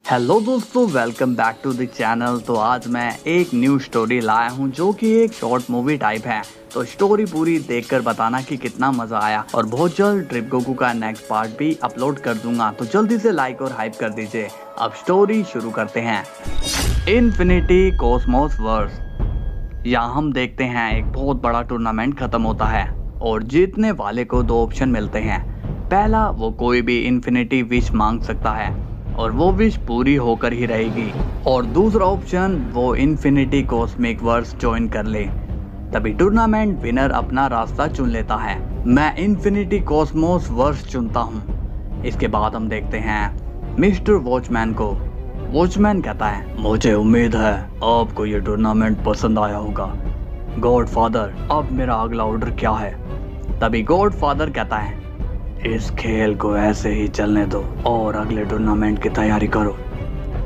Hello दोस्तों, welcome back to the channel. तो आज मैं एक न्यू स्टोरी लाया हूँ जो कि एक शॉर्ट मूवी टाइप है। तो स्टोरी पूरी देखकर बताना कि कितना मजा आया। और बहुत जल्द ट्रिप गोकू का नेक्स्ट पार्ट भी अपलोड कर दूंगा, तो जल्दी से लाइक और हाइप कर दीजिए। अब स्टोरी शुरू करते हैं। Infinity cosmos verse. यहाँ हम देखते हैं एक बहुत बड़ा टूर्नामेंट खत्म होता है और जीतने वाले को दो ऑप्शन मिलते हैं। पहला, वो कोई भी इन्फिनिटी विश मांग सकता है और वो विश पूरी होकर ही रहेगी। और दूसरा ऑप्शन, वो इन्फिनिटी कॉस्मिक वर्स ज्वाइन कर ले। तभी टूर्नामेंट विनर अपना रास्ता चुन लेता है। मैं इन्फिनिटी कॉस्मोस वर्स चुनता हूँ। इसके बाद हम देखते हैं मिस्टर वॉचमैन को। वॉचमैन कहता है, मुझे उम्मीद है आपको ये टूर्नामेंट पसंद आया होगा। गॉडफादर, अब मेरा अगला ऑर्डर क्या है? तभी गॉडफादर कहता है, इस खेल को ऐसे ही चलने दो और अगले टूर्नामेंट की तैयारी करो।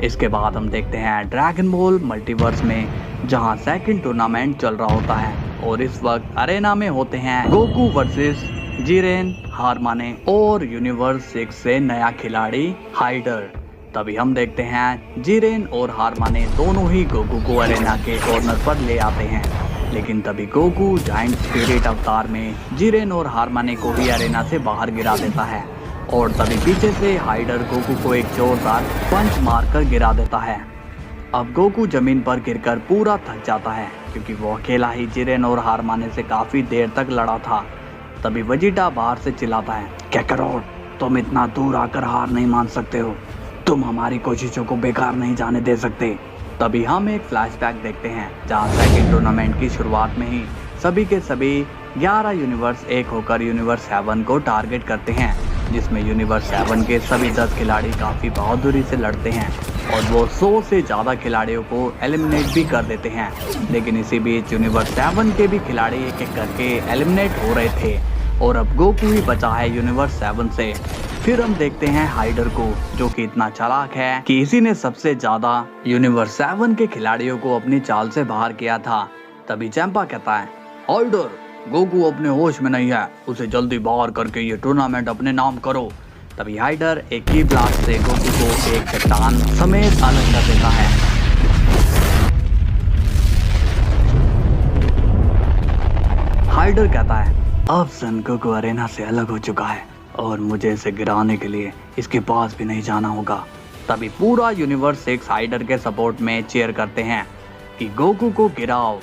इसके बाद हम देखते हैं ड्रैगन बॉल मल्टीवर्स में, जहां सेकंड टूर्नामेंट चल रहा होता है और इस वक्त अरेना में होते हैं गोकू वर्सेस जिरेन, हारमाने और यूनिवर्स 6 से नया खिलाड़ी हाइडर। तभी हम देखते हैं जिरेन और हारमाने दोनों ही गोकू को अरेना के कॉर्नर पर ले आते हैं। लेकिन तभी गोकू जायंट स्पिरिट अवतार में जिरेन और हारमाने को ही अरेना से बाहर गिरा देता है। और तभी पीछे से हाइडर गोकू को एक जोरदार पंच मारकर गिरा देता है। अब गोकू जमीन पर गिरकर पूरा थक जाता है क्योंकि वो अकेला ही जिरेन और हारमाने से काफी देर तक लड़ा था। तभी वेजिटा बाहर से चिल्लाता है, काकारोट, तुम इतना दूर आकर हार नहीं मान सकते हो। तुम हमारी कोशिशों को बेकार नहीं जाने दे सकते। तभी हम एक फ्लैशबैक देखते हैं जहां सेकंड टूर्नामेंट की शुरुआत में ही सभी के सभी 11 यूनिवर्स एक होकर यूनिवर्स 7 को टारगेट करते हैं, जिसमें यूनिवर्स 7 के सभी 10 खिलाड़ी काफी बहादुरी से लड़ते हैं और वो 100 से ज्यादा खिलाड़ियों को एलिमिनेट भी कर देते हैं। लेकिन इसी बीच यूनिवर्स 7 के भी खिलाड़ी एक एक करके एलिमिनेट हो रहे थे और अब गोकू ही बचा है यूनिवर्स 7 से। फिर हम देखते हैं हाइडर को, जो कि इतना चालाक है कि इसी ने सबसे ज्यादा यूनिवर्स 7 के खिलाड़ियों को अपनी चाल से बाहर किया था। तभी चैंपा कहता है, हाइडर, गोकू अपने होश में नहीं है, उसे जल्दी बाहर करके ये टूर्नामेंट अपने नाम करो। तभी हाइडर एक की ब्लास्ट से गोकू को एक चट्टान समेत अलग कर देता है। हाइडर कहता है, अब सन गोकू अरेना से अलग हो चुका है और मुझे इसे गिराने के लिए इसके पास भी नहीं जाना होगा। तभी पूरा यूनिवर्स 6 हाइडर के सपोर्ट में चीयर करते हैं कि गोकू को गिराओ।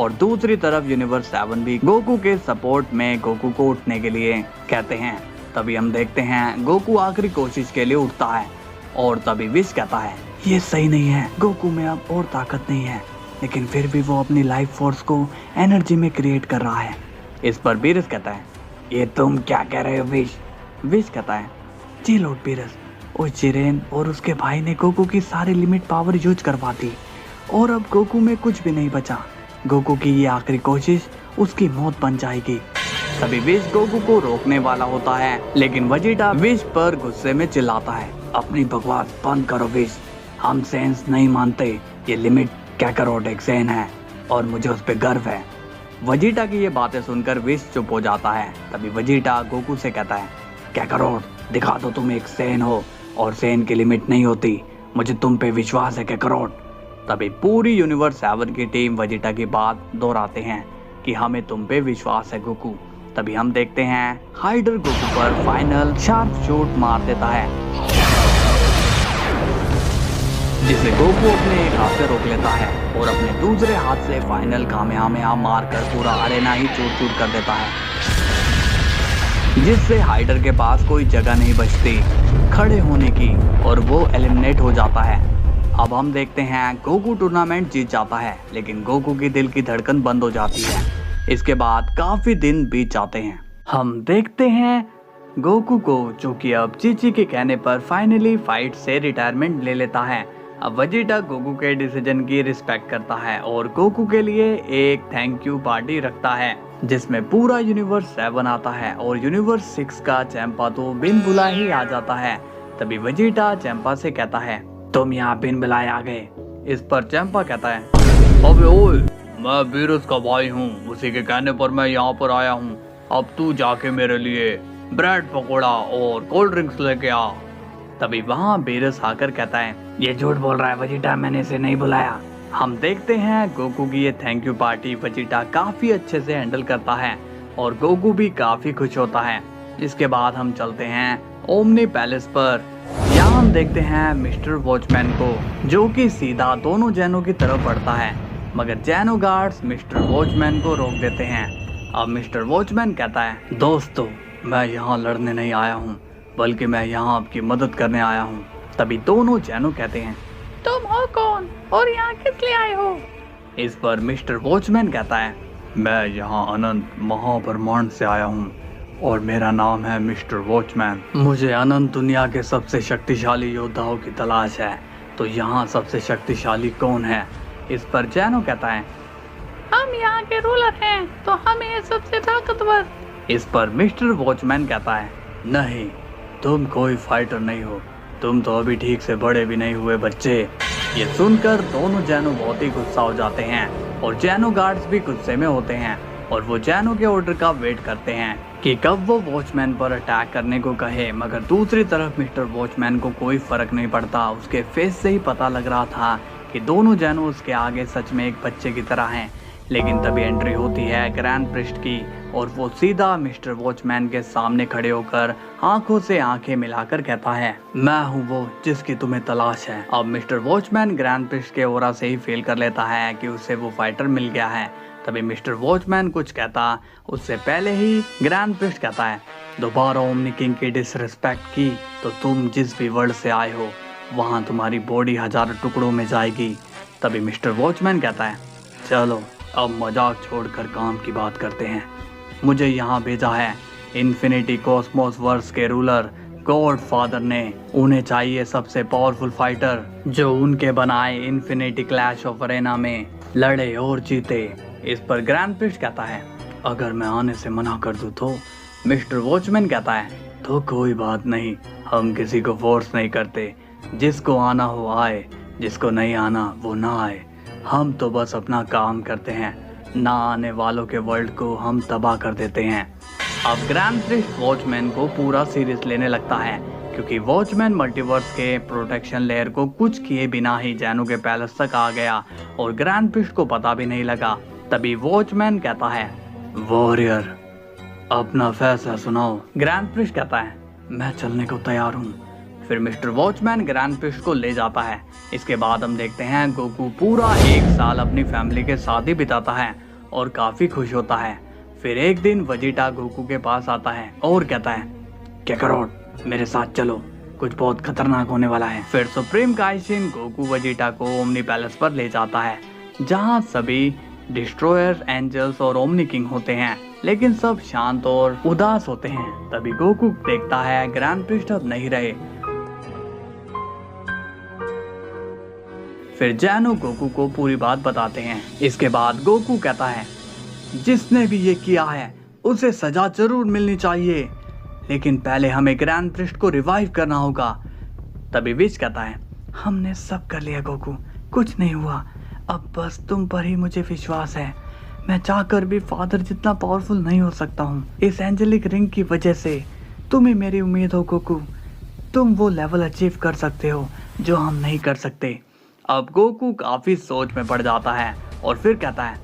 और दूसरी तरफ यूनिवर्स 7 भी गोकू के सपोर्ट में गोकू को उठने के लिए कहते हैं। तभी हम देखते हैं गोकू आखिरी कोशिश के लिए उठता है और तभी विश कहता है, ये सही नहीं है, गोकू में अब और ताकत नहीं है। लेकिन फिर भी वो अपनी लाइफ फोर्स को एनर्जी में क्रिएट कर रहा है। इस पर बीरस कहता है, ये तुम क्या कह रहे हो विश? विश कहता है, जी लॉर्ड बीरस, उस जिरेन और उसके भाई ने गोकू की सारी लिमिट पावर यूज करवा दी और अब गोकू में कुछ भी नहीं बचा। गोकू की ये आखिरी कोशिश उसकी मौत बन जाएगी। तभी विश गोकू को रोकने वाला होता है, लेकिन वेजिटा विश पर गुस्से में चिल्लाता है, अपनी बकवास बंद करो विश, हम सेंस नहीं मानते। ये लिमिट काकारोट एक सेन है और मुझे उस पर गर्व है। वेजिटा की ये बातें सुनकर विश चुप हो जाता है। तभी वेजिटा गोकू से कहता है, काकारोट, दिखा दो तुम एक सेन हो और सेन की लिमिट नहीं होती, मुझे तुम पे विश्वास है काकारोट। तभी पूरी यूनिवर्स 7 की टीम वेजिटा की बात दोहराते हैं कि हमें तुम पे विश्वास है गोकू। तभी हम देखते हैं हाइडर गोकू पर फाइनल शार्प शॉट मार देता है, जिसे गोकू अपने एक हाथ से रोक लेता है और अपने दूसरे हाथ से फाइनल कामयाब मारकर पूरा अरेना ही चूर चूर कर देता है, जिससे हाइडर के पास कोई जगह नहीं बचती खड़े होने की और वो एलिमिनेट हो जाता है। अब हम देखते हैं गोकू टूर्नामेंट जीत जाता है, लेकिन गोकू की दिल की धड़कन बंद हो जाती है। इसके बाद काफी दिन बीत जाते हैं। हम देखते हैं गोकू को, जो कि अब चीची के कहने पर फाइनली फाइट से रिटायरमेंट ले लेता है। अब वेजिटा गोकू के डिसीजन की रिस्पेक्ट करता है और गोकू के लिए एक थैंक यू पार्टी रखता है, जिसमें पूरा यूनिवर्स 7 आता है और यूनिवर्स 6 का चैंपा तो बिन बुलाए ही आ जाता है। तभी वेजिटा चैंपा से कहता है, तुम यहाँ बिन बुलाए आ गए। इस पर चैंपा कहता है, अबे ओए, मैं बीरस का भाई हूँ, उसी के कहने पर मैं यहाँ पर आया हूँ। अब तू जाके मेरे लिए ब्रेड पकोड़ा और कोल्ड ड्रिंक्स लेके आ। तभी वहाँ बेरस आकर कहता है, ये झूठ बोल रहा है वेजिटा, मैंने इसे नहीं बुलाया। हम देखते हैं गोकू की ये थैंक यू पार्टी वेजिटा काफी अच्छे से हैंडल करता है और गोकू भी काफी खुश होता है। इसके बाद हम चलते हैं ओमनी पैलेस पर। यहाँ हम देखते हैं मिस्टर वॉचमैन को, जो कि सीधा दोनों जैनों की तरफ बढ़ता है, मगर जैनो गार्ड्स मिस्टर वॉचमैन को रोक देते हैं। अब मिस्टर वॉचमैन कहता है, दोस्तों मैं यहाँ लड़ने नहीं आया हूँ, बल्कि मैं यहाँ आपकी मदद करने आया हूँ। तभी दोनों जैनो कहते हैं, तुम हो कौन और यहाँ किस लिए आए हो? इस पर मिस्टर वॉचमैन कहता है, मैं यहाँ अनंत महाब्रह्मांड से आया हूँ और मेरा नाम है मिस्टर वॉचमैन। मुझे अनंत दुनिया के सबसे शक्तिशाली योद्धाओं की तलाश है, तो यहाँ सबसे शक्तिशाली कौन है? इस पर जैनो कहता है, हम यहाँ के रूलर हैं, तो हम हैं सबसे ताकतवर। इस पर मिस्टर वॉचमैन कहता है, नहीं, तुम कोई फाइटर नहीं हो, तुम तो अभी ठीक से बड़े भी नहीं हुए बच्चे। ये सुनकर दोनों जैनो बहुत ही गुस्सा हो जाते हैं और जैनो गार्ड्स भी गुस्से में होते हैं और वो जैनो के ऑर्डर का वेट करते हैं कि कब वो वॉचमैन पर अटैक करने को कहे। मगर दूसरी तरफ मिस्टर वॉचमैन को कोई फर्क नहीं पड़ता, उसके फेस से ही पता लग रहा था कि दोनों जैनो उसके आगे सच में एक बच्चे की तरह हैं। लेकिन तभी एंट्री होती है ग्रैंड प्रिस्ट की और वो सीधा मिस्टर वॉचमैन के सामने खड़े होकर आंखों से आंखें मिलाकर कहता है, मैं हूँ वो जिसकी तुम्हें तलाश है। अब मिस्टर वॉचमैन ग्रैंड प्रिस्ट के ओरा से ही फील कर लेता है कि उसे वो फाइटर मिल गया है। तभी मिस्टर वॉचमैन कुछ कहता उससे पहले ही ग्रैंड प्रिस्ट कहता है, दोबारा ओमनी किंग की डिसरिस्पेक्ट की तो तुम जिस भी वर्ल्ड से आए हो वहाँ तुम्हारी बॉडी 1000 टुकड़ों में जाएगी। तभी मिस्टर वॉचमैन कहता है, चलो अब मजाक छोड़कर काम की बात करते हैं। मुझे यहाँ भेजा है इन्फिनिटी कॉस्मोस वर्स के रूलर गॉड फादर ने। उन्हें चाहिए सबसे पावरफुल फाइटर जो उनके बनाए इन्फिनिटी क्लैश ऑफ अरेना में लड़े और जीते। इस पर ग्रैंड प्रिस्ट कहता है, अगर मैं आने से मना कर दूं तो? मिस्टर वॉचमैन कहता है, तो कोई बात नहीं, हम किसी को फोर्स नहीं करते, जिसको आना हो आए, जिसको नहीं आना वो ना आए। हम तो बस अपना काम करते हैं, ना आने वालों के वर्ल्ड को हम तबाह कर देते हैं। अब ग्रैंड प्रिस्ट वॉचमैन को पूरा सीरियस लेने लगता है, क्योंकि वॉचमैन मल्टीवर्स के प्रोटेक्शन लेयर को कुछ किए बिना ही जैनो के पैलेस तक आ गया और ग्रैंड प्रिस्ट को पता भी नहीं लगा। तभी वॉचमैन कहता है, वॉरियर अपना फैसला सुनाओ। ग्रैंड प्रिस्ट कहता है, मैं चलने को तैयार हूँ। फिर मिस्टर वॉचमैन ग्रैंड प्रिस्ट को ले जाता है। इसके बाद हम देखते हैं गोकू पूरा 1 साल अपनी फैमिली के साथ ही बिताता है और काफी खुश होता है। फिर एक दिन वेजिटा गोकू के पास आता है और कहता है, काकारोट मेरे साथ चलो, कुछ बहुत खतरनाक होने वाला है। फिर सुप्रीम काइशिन गोकू वेजिटा को ओमनी पैलेस पर ले जाता है, जहाँ सभी डिस्ट्रॉयर, एंजल्स और ओमनी किंग होते हैं, लेकिन सब शांत और उदास होते हैं। तभी गोकू देखता है ग्रैंड प्रिस्ट अब नहीं रहे। फिर जैनो गोकू को पूरी बात बताते हैं। इसके बाद गोकू कहता है, जिसने भी ये किया है उसे सजा जरूर मिलनी चाहिए, लेकिन पहले हमें ग्रैंड प्रिस्ट को रिवाइव करना होगा। तभी विच कहता है, हमने सब कर लिया गोकू, कुछ नहीं हुआ, अब बस तुम पर ही मुझे विश्वास है। मैं चाहकर भी फादर जितना पावरफुल नहीं हो सकता हूँ। इस एंजेलिक रिंग की वजह से तुम्हें मेरी उम्मीद हो गोकू, तुम वो लेवल अचीव कर सकते हो जो हम नहीं कर सकते। अब गोकू काफी सोच में पड़ जाता है और फिर कहता है,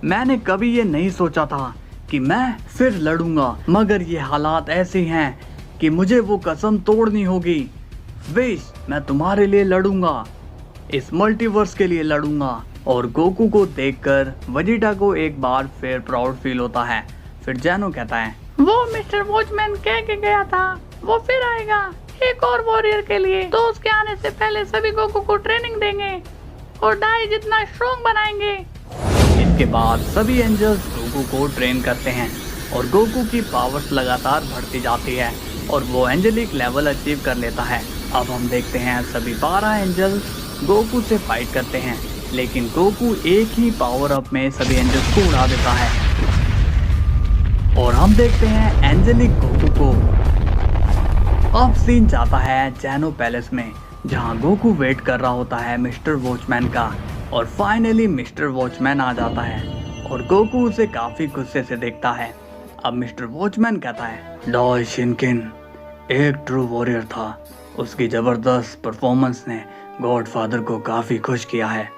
मैंने कभी ये नहीं सोचा था कि मैं फिर लड़ूंगा, मगर ये हालात ऐसे हैं कि मुझे वो कसम तोड़नी होगी। विश, मैं तुम्हारे लिए लड़ूंगा, इस मल्टीवर्स के लिए लड़ूंगा। और गोकू को देखकर वेजिटा को एक बार फिर प्राउड फील होता है। फिर जैनो कहता है, वो मिस्टर वॉचमैन कह के गया था वो फिर आएगा एक और वॉरियर के लिए, तो उसके आने से पहले सभी गोकू को ट्रेनिंग देंगे और डाई जितना स्ट्रॉन्ग बनाएंगे। इसके बाद सभी एंजल्स गोकू को ट्रेन करते हैं और गोकू की पावर्स लगातार बढ़ती जाती है और वो एंजेलिक लेवल अचीव कर लेता है। अब हम देखते हैं सभी 12 एंजल्स गोकू से फाइट करते हैं, लेकिन गोकू एक ही पावर अप में सभी एंजल्स को उड़ा देता है और हम देखते हैं एंजेलिक गोकू को। अब सीन जाता है जैनो पैलेस में, जहां गोकू वेट कर रहा होता है मिस्टर वॉचमैन का और फाइनली मिस्टर वॉचमैन आ जाता है और गोकू उसे काफी गुस्से से देखता है। अब मिस्टर वॉचमैन कहता है, डॉय शिनकिन एक ट्रू वॉरियर था, उसकी जबरदस्त परफॉर्मेंस ने गॉडफादर को काफी खुश किया है,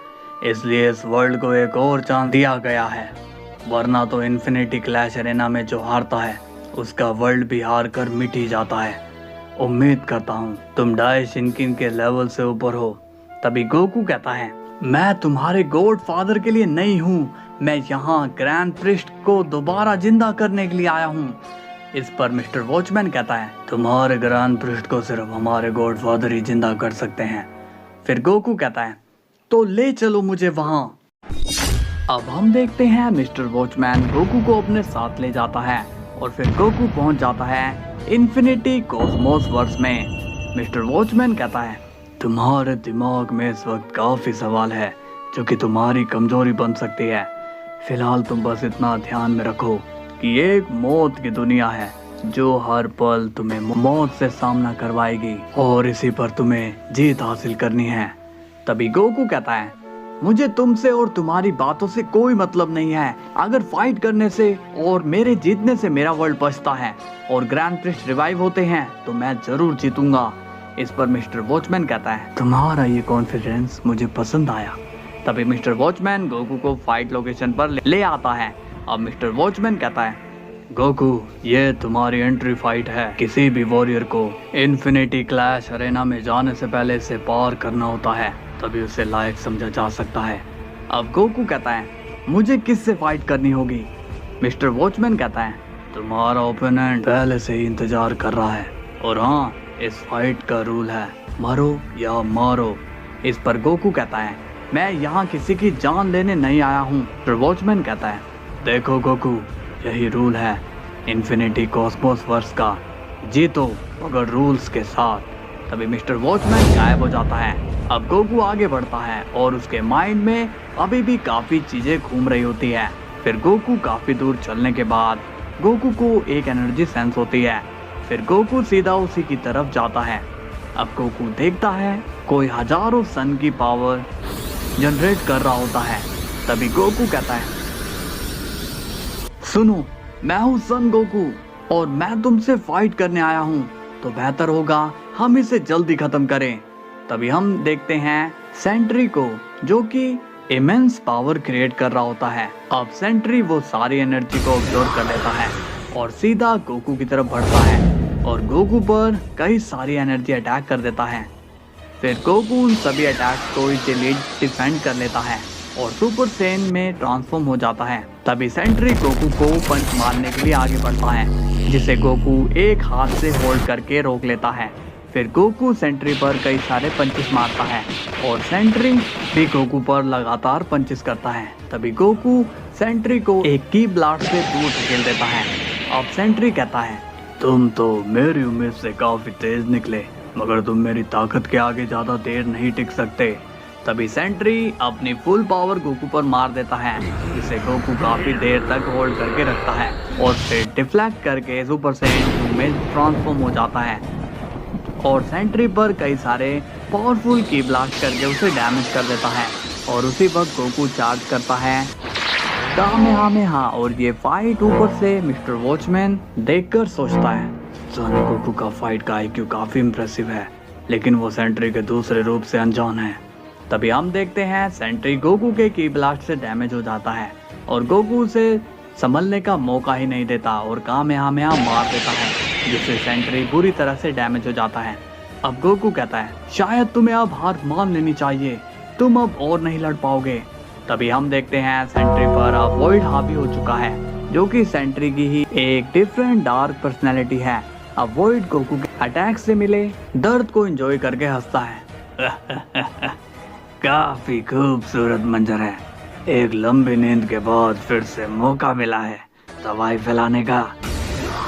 इसलिए इस वर्ल्ड को एक और चांस दिया गया है, वरना तो इन्फिनिटी क्लैश अरेना में जो हारता है उसका वर्ल्ड भी हार कर मिट ही जाता है। उम्मीद करता हूँ तुम डाई शिनकिन के लेवल से ऊपर हो। तभी गोकू कहता है, मैं तुम्हारे गॉडफादर के लिए नहीं हूँ, मैं यहाँ ग्रैंड प्रिस्ट को दोबारा जिंदा करने के लिए आया हूँ। इस पर मिस्टर वॉचमैन कहता है, तुम्हारे ग्रैंड प्रिस्ट को सिर्फ हमारे गॉडफादर ही जिंदा कर सकते हैं। फिर गोकू कहता है, तो ले चलो मुझे वहाँ। अब हम देखते हैं मिस्टर वॉचमैन गोकू को अपने साथ ले जाता है और फिर गोकू पहुंच जाता है इन्फिनिटी कॉस्मोस वर्स में। मिस्टर वॉचमैन कहता है, तुम्हारे दिमाग में इस वक्त काफी सवाल है जो कि तुम्हारी कमजोरी बन सकती है। फिलहाल तुम बस इतना ध्यान में रखो कि एक मौत की दुनिया है जो हर पल तुम्हें मौत से सामना करवाएगी और इसी पर तुम्हें जीत हासिल करनी है। तभी गोकू कहता है, मुझे तुमसे और तुम्हारी बातों से कोई मतलब नहीं है। अगर फाइट करने से और मेरे जीतने से मेरा वर्ल्ड बचता है और ग्रैंड प्रिस्ट रिवाइव होते हैं तो मैं जरूर जीतूंगा। इस पर मिस्टर वॉचमैन कहता है, तुम्हारा ये कॉन्फिडेंस मुझे पसंद आया। तभी मिस्टर वॉचमैन गोकू को फाइट लोकेशन पर ले आता है। अब मिस्टर वॉचमैन कहता है, गोकू ये तुम्हारी एंट्री फाइट है। किसी भी वॉरियर को इन्फिनिटी क्लैश अरेना में जाने से पहले इसे पार करना होता है, तभी उसे लायक समझा जा सकता है। अब गोकू कहता है, मुझे किससे फाइट करनी होगी? मिस्टर वॉचमैन कहता है, तुम्हारा ओपोनेंट पहले से ही इंतजार कर रहा है और हाँ, इस फाइट का रूल है मरो या मारो। इस पर गोकू कहता है, मैं यहाँ किसी की जान लेने नहीं आया हूँ। मिस्टर वॉचमैन कहता है, देखो गोकू, यही रूल है इन्फिनिटी कॉस्मोस वर्स का, जीतो मगर रूल्स के साथ। तभी मिस्टर वॉचमैन गायब हो जाता है। अब गोकू आगे बढ़ता है और उसके माइंड में अभी भी काफी चीजें घूम रही होती है। फिर गोकू काफी दूर चलने के बाद गोकू को एक एनर्जी सेंस होती है। फिर गोकू सीधा उसी की तरफ जाता है। अब गोकू देखता है कोई हजारों सन की पावर जनरेट कर रहा होता है। तभी गोकू कहता है, सुनो, मैं हूँ सन गोकू और मैं तुमसे फाइट करने आया हूँ, तो बेहतर होगा हम इसे जल्दी खत्म करें। तभी हम देखते हैं सेंट्री को, जो कि इमेंस पावर क्रिएट कर रहा होता है। अब सेंट्री वो सारी एनर्जी को ऑब्जर्व कर लेता है और सीधा गोकू की तरफ बढ़ता है और गोकू पर कई सारी एनर्जी अटैक कर देता है। फिर गोकू उन सभी अटैक्स को इजीली डिफेंड कर लेता है और सुपर सैयन में ट्रांसफॉर्म हो जाता है। तभी सेंट्री गोकू को पंच मारने के लिए आगे बढ़ता है, जिसे गोकू एक हाथ से होल्ड करके रोक लेता है। फिर गोकू सेंट्री पर कई सारे पंचेस मारता है और सेंट्री भी गोकू पर लगातार पंचेस करता है। तभी गोकू सेंट्री को एक की ब्लास्ट से दूर धकेल देता है। अब सेंट्री कहता है, तुम तो मेरी उम्मीद से काफी तेज निकले, मगर तुम मेरी ताकत के आगे ज्यादा देर नहीं टिक सकते। तभी सेंट्री अपनी फुल पावर गोकू पर मार देता है, जिसे गोकू काफी देर तक होल्ड करके रखता है और फिर डिफ्लेक्ट करके सुपर सैयन में ट्रांसफॉर्म हो जाता है और सेंट्री पर कई सारे पावरफुल की ब्लास्ट करके उसे डैमेज कर देता है। और उसी वक्त गोकू चार्ज करता है कामेहामेहा और ये फाइट ऊपर से मिस्टर वॉचमैन देखकर सोचता है, सन गोकू का फाइट का IQ काफी इम्प्रेसिव है, लेकिन वो सेंट्री के दूसरे रूप से अनजान है। तभी हम देखते हैं सेंट्री गोकू के की ब्लास्ट से डैमेज हो जाता है और गोकू उसे संभलने का मौका ही नहीं देता और कामेहामेहा मार देता है, जिससे सेंट्री बुरी तरह से डैमेज हो जाता है। अब गोकू कहता है, शायद तुम्हें अब हार मान लेनी चाहिए, तुम अब और नहीं लड़ पाओगे। तभी हम देखते हैं सेंट्री पर अब वॉइड हावी हो चुका है, जो कि सेंट्री की ही एक डिफरेंट डार्क पर्सनैलिटी है। अब वॉइड गोकू के अटैक से मिले दर्द को एंजॉय करके हंसता है। काफी खूबसूरत मंजर है, एक लंबी नींद के बाद फिर से मौका मिला है दवाई फैलाने का।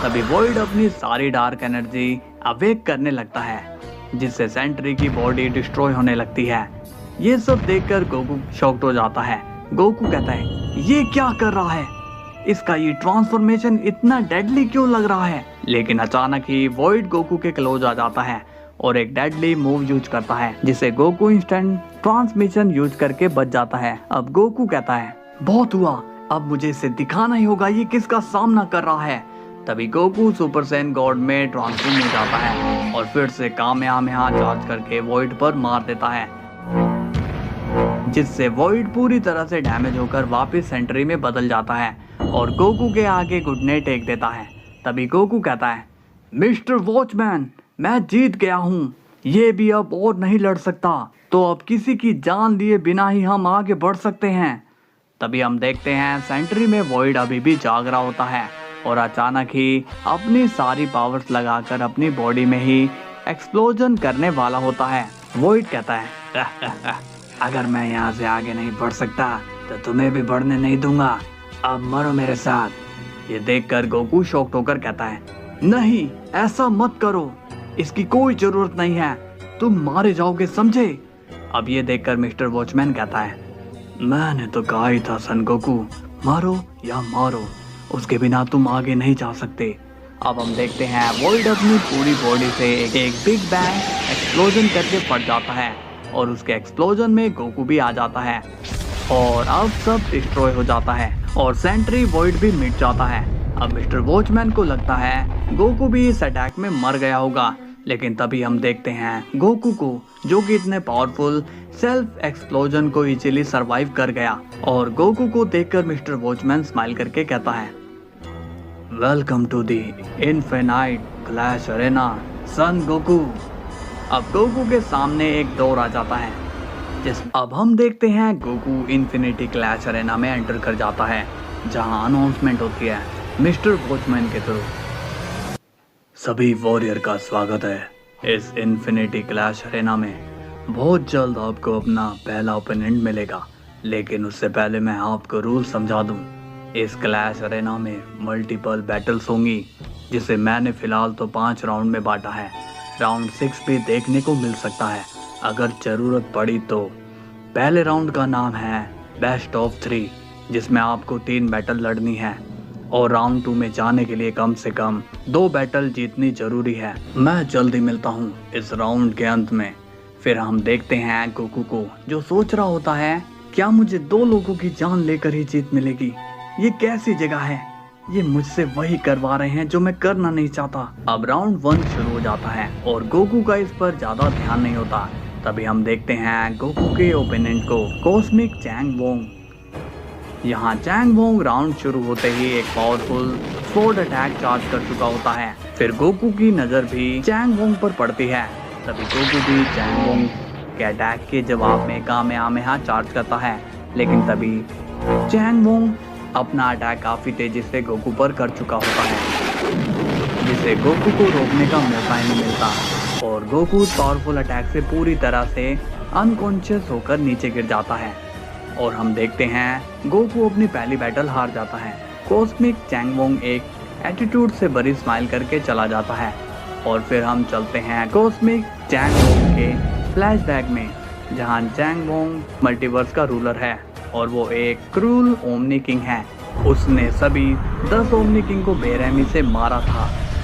तभी वॉइड अपनी सारी डार्क एनर्जी अवेक करने लगता है, जिससे सेंट्री की बॉडी डिस्ट्रॉय होने लगती है। ये सब देखकर गोकू शॉक्ड हो जाता है। गोकू कहता है, ये क्या कर रहा है, इसका ये ट्रांसफॉर्मेशन इतना डेडली क्यों लग रहा है। लेकिन अचानक ही वॉइड गोकू के क्लोज आ जाता है और एक डेडली मूव यूज करता है, जिसे गोकू इंस्टेंट ट्रांसमिशन यूज करके बच जाता है। अब गोकू कहता है, बहुत हुआ, अब मुझे इसे दिखाना ही होगा ये किसका सामना कर रहा है। तभी गोकू सुपर सैन गॉड में ट्रांसफॉर्म हो जाता है और फिर से कामेहामेहा चार्ज करके वॉइड पर मार देता है, जिससे वॉइड पूरी तरह से डैमेज होकर वापस सेंचुरी में बदल जाता है और गोकू के आगे घुटने टेक देता है। तभी गोकू कहता है, मिस्टर वॉचमैन, मैं जीत गया हूँ, ये भी अब और नहीं लड़ सकता, तो अब किसी की जान लिए बिना ही हम आगे बढ़ सकते हैं। तभी हम देखते हैं सेंचुरी में वॉइड अभी भी जाग रहा होता है और अचानक ही अपनी सारी पावर्स लगाकर अपनी बॉडी में ही एक्सप्लोजन करने वाला होता है। वॉइड कहता है, अगर मैं यहाँ से आगे नहीं बढ़ सकता तो तुम्हें भी बढ़ने नहीं दूंगा, अब मरो मेरे साथ। ये देखकर गोकू शॉक्ड होकर कहता है, नहीं ऐसा मत करो, इसकी कोई जरूरत नहीं है, तुम मारे जाओगे समझे। अब ये देखकर मिस्टर वॉचमैन कहता है, मैंने तो कहा ही था सन गोकू, मारो या मारो, उसके बिना तुम आगे नहीं जा सकते। अब हम देखते हैं वॉइड अपनी पूरी बॉडी से एक बिग बैंग एक्सप्लोजन करके फट जाता है और उसके एक्सप्लोजन में गोकू भी आ जाता है और अब सब डिस्ट्रॉय हो जाता है और सेंचुरी वॉइड भी मिट जाता है। अब मिस्टर वॉचमैन को लगता है गोकू भी इस अटैक में मर गया होगा, लेकिन तभी हम देखते हैं गोकू को, जो कि इतने पावरफुल सेल्फ एक्सप्लोजन को इजीली सरवाइव कर गया। और गोकू को देखकर मिस्टर वॉचमैन स्माइल करके कहता है, welcome to the infinite clash arena Son Goku. अब गोकू के सामने एक डोर आ जाता है, अब हम देखते हैं गोकू इन्फिनिटी क्लैश अरेना में एंटर कर जाता है, जहां अनाउंसमेंट होती है मिस्टर वॉचमैन के थ्रू, सभी वॉरियर का स्वागत है इस इन्फिनिटी क्लैश अरेना में। बहुत जल्द आपको अपना पहला ओपोनेंट मिलेगा, लेकिन उससे पहले मैं आपको रूल समझा दूं। इस क्लैश अरेना में मल्टीपल बैटल्स होंगी, जिसे मैंने फिलहाल तो 5 राउंड में बांटा है। राउंड 6 भी देखने को मिल सकता है अगर जरूरत पड़ी तो। पहले राउंड का नाम है बेस्ट ऑफ 3, जिसमें आपको 3 बैटल लड़नी है और राउंड 2 में जाने के लिए कम से कम 2 बैटल जीतनी जरूरी है। मैं जल्दी मिलता हूँ इस राउंड के अंत में। फिर हम देखते हैं गोकू को, जो सोच रहा होता है, क्या मुझे 2 लोगों की जान लेकर ही जीत मिलेगी? ये कैसी जगह है? ये मुझसे वही करवा रहे हैं जो मैं करना नहीं चाहता। अब राउंड 1 शुरू हो जाता है और गोकू का इस पर ज्यादा ध्यान नहीं होता। तभी हम देखते हैं गोकू के ओपोनेंट को, कॉस्मिक चैंग वोंग। यहाँ चैंग वोंग राउंड शुरू होते ही एक पावरफुल स्वॉर्ड अटैक चार्ज कर चुका होता है। फिर गोकू की नजर भी चैंग वोंग पर पड़ती है, तभी गोकू भी चैंग वोंग के अटैक के जवाब में कामेहामेहा चार्ज करता है। लेकिन तभी चैंग वोंग अपना अटैक काफी तेजी से गोकू पर कर चुका होता है, जिसे गोकू को रोकने का मौका ही नहीं मिलता और गोकू पावरफुल अटैक से पूरी तरह से अनकॉन्शियस होकर नीचे गिर जाता है। और हम देखते हैं गोकू अपनी पहली बैटल हार जाता है। कॉस्मिक चैंग वोंग एक एटीट्यूड से भरी स्माइल करके चला जाता है और फिर हम चलते हैं कॉस्मिक चैंग वोंग के फ्लैशबैक में, जहां चैंग वोंग मल्टीवर्स का रूलर है और वो एक क्रूल ओमनी किंग है। उसने सभी 10 ओमनी किंग को बेरहमी से मारा था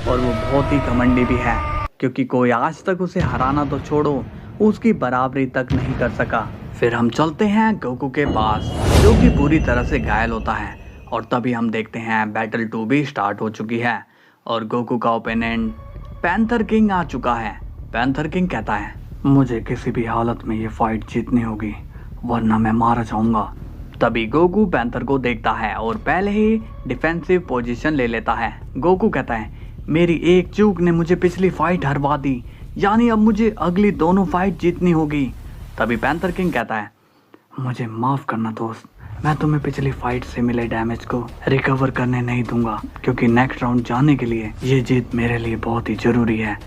और वो बहुत ही घमंडी भी है, क्योंकि कोई आज तक उसे हराना तो छोड़ो, उसकी बराबरी तक नहीं कर सका। फिर हम चलते हैं गोकू के पास, जो कि पूरी तरह से घायल होता है और तभी हम देखते हैं बैटल 2 भी स्टार्ट हो चुकी है और गोकू का ओपोनेंट पैंथर किंग आ चुका है। पैंथर किंग कहता है, मुझे किसी भी हालत में ये फाइट जीतनी होगी, वरना मैं मारा जाऊंगा। तभी गोकू पैंथर को देखता है और पहले ही डिफेंसिव पोजीशन ले लेता है। गोकू कहता है, मेरी एक चूक ने मुझे पिछली फाइट हरवा दी, यानी अब मुझे अगली दोनों फाइट जीतनी होगी। तभी पैंथर किंग कहता है, मुझे माफ करना दोस्त, मैं तुम्हें पिछली फाइट से मिले डैमेज को रिकवर करने नहीं दूंगा, क्योंकि नेक्स्ट राउंड जाने के लिए ये जीत मेरे लिए बहुत ही जरूरी है।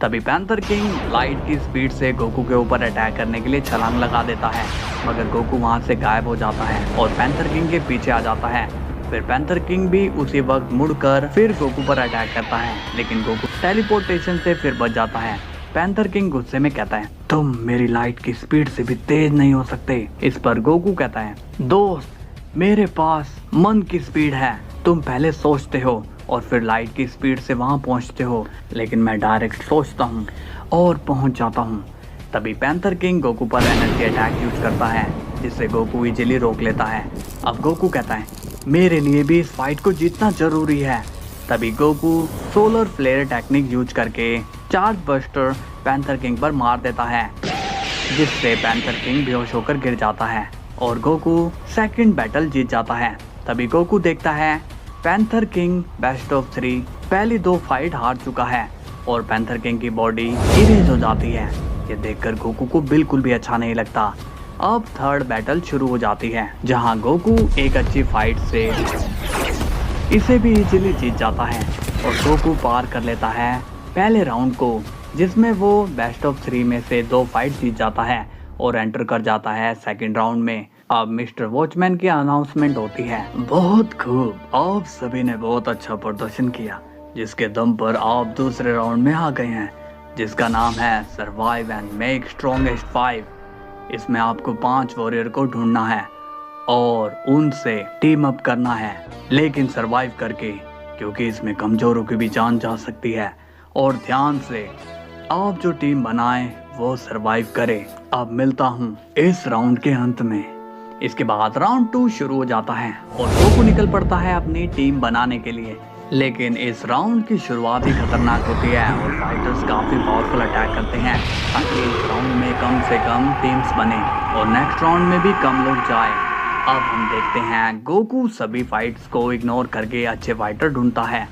तभी पैंथर किंग लाइट की स्पीड से गोकू के ऊपर अटैक करने के लिए छलांग लगा देता है, मगर गोकू वहां से गायब हो जाता है और पैंथर किंग के पीछे आ जाता है। फिर पैंथर किंग भी उसी वक्त मुड़कर फिर गोकू पर अटैक करता है, लेकिन गोकू टेलीपोर्टेशन से फिर बच जाता है। पैंथर किंग गुस्से में कहता है, तुम मेरी लाइट की स्पीड से भी तेज नहीं हो सकते। इस पर गोकू कहता है, दोस्त मेरे पास मन की स्पीड है, तुम पहले सोचते हो और फिर लाइट की स्पीड से वहां पहुंचते हो, लेकिन मैं डायरेक्ट सोचता हूं और पहुंच जाता हूं। तभी पैंथर किंग गोकू पर एनर्जी अटैक यूज करता है, जिससे गोकू इजीली रोक लेता है। अब गोकू कहता है, मेरे लिए भी इस फाइट को जीतना जरूरी है, तभी Goku solar flare technique use करके चार्ज बस्टर पैंथर किंग पर मार देता है, जिससे पैंथर किंग बेहोश होकर गिर जाता है और गोकू सेकंड बैटल जीत जाता है। तभी गोकू देखता है पैंथर किंग बेस्ट ऑफ 3 पहली 2 फाइट हार चुका है और पैंथर किंग की बॉडी इरेज हो जाती है। ये देखकर गोकू को बिल्कुल भी अच्छा नहीं लगता। अब थर्ड बैटल शुरू हो जाती है, जहां गोकू एक अच्छी फाइट से इसे भी इजीली जीत जाता है और गोकू पार कर लेता है पहले राउंड को, जिसमें वो बेस्ट ऑफ 3 में से 2 फाइट जीत जाता है और एंटर कर जाता है सेकंड राउंड में। अब मिस्टर वॉचमैन की अनाउंसमेंट होती है। बहुत खूब, आप सभी ने बहुत अच्छा प्रदर्शन किया, जिसके दम पर आप दूसरे राउंड में आ गए हैं, जिसका नाम है सर्वाइव एंड मेक स्ट्रॉन्गेस्ट 5। इसमें आपको 5 वॉरियर को ढूंढना है और उनसे टीम अप करना है, लेकिन सरवाइव करके, क्योंकि इसमें कमजोरों की भी जान जा सकती है। और ध्यान से, आप जो टीम बनाएं वो सरवाइव करे। अब मिलता हूँ इस राउंड के अंत में। इसके बाद राउंड 2 शुरू हो जाता है और गोकू निकल पड़ता है अपनी टीम बनाने के लिए, लेकिन इस राउंड की शुरुआत ही खतरनाक होती है और फाइटर्स काफी पावरफुल अटैक करते हैं ताकि इस राउंड में कम से कम टीम्स बने और नेक्स्ट राउंड में भी कम लोग जाए। अब हम देखते हैं गोकू सभी फाइट्स को इग्नोर करके अच्छे फाइटर ढूंढता है।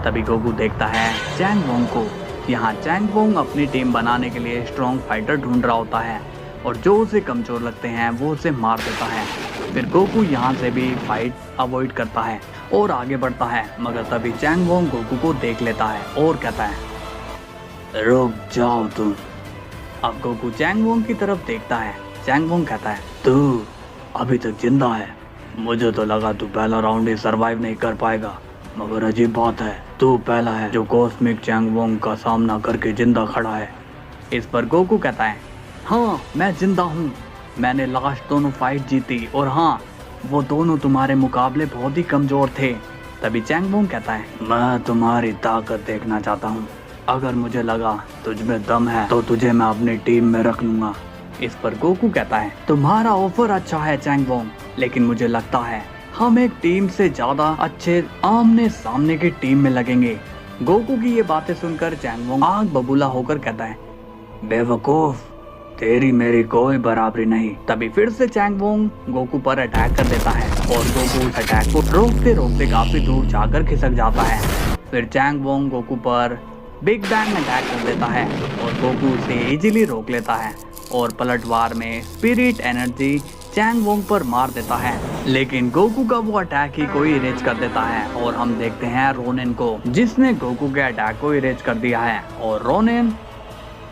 तभी गोकू देखता है चैंग वोंग को। यहाँ चैंग वोंग अपनी टीम बनाने के लिए स्ट्रॉन्ग फाइटर ढूंढ रहा होता है और जो उसे कमजोर लगते हैं वो उसे मार देता है। फिर गोकू यहाँ से भी फाइट अवॉइड करता है और आगे बढ़ता है, मगर तभी चैंग वोंग गोकू को देख लेता है और कहता है, रुक जाओ तुम। अब गोकू चैंग वोंग की तरफ देखता है। चैंग वोंग कहता है, तू अभी तक जिंदा है, मुझे तो लगा तू पहला राउंड ही सरवाइव नहीं कर पाएगा, मगर अजीब बात है, तू पहला है जो कॉस्मिक चैंग वोंग का सामना करके जिंदा खड़ा है। इस पर गोकू कहता है, हाँ मैं जिंदा हूँ, मैंने लास्ट दोनों फाइट जीती और हाँ वो दोनों तुम्हारे मुकाबले बहुत ही कमजोर थे। तभी चैंग वोंग कहता है, मैं तुम्हारी ताकत देखना चाहता हूँ, अगर मुझे लगा तुझ में दम है तो तुझे मैं अपनी टीम में रख लूंगा। इस पर गोकू कहता है, तुम्हारा ऑफर अच्छा है चैंग वोंग, लेकिन मुझे लगता है हम एक टीम से ज्यादा अच्छे आमने सामने की टीम में लगेंगे। गोकू की ये बातें सुनकर चैंग वोंग आग बबूला होकर कहता है, बेवकूफ, तेरी मेरी कोई बराबरी नहीं। तभी फिर से चैंग वोंग गोकू पर अटैक कर देता है और गोकू उस अटैक को रोकते रोकते काफी दूर जाकर खिसक जाता है। फिर चैंग वोंग गोकू पर बिग बैंग अटैक कर देता है और गोकू उसे इजीली रोक लेता है और पलटवार में स्पिरिट एनर्जी चैंग वोंग पर मार देता है, लेकिन गोकू का वो अटैक ही कोई इरेज कर देता है और हम देखते हैं रोनिन को, जिसने गोकू के अटैक को इरेज कर दिया है और रोनिन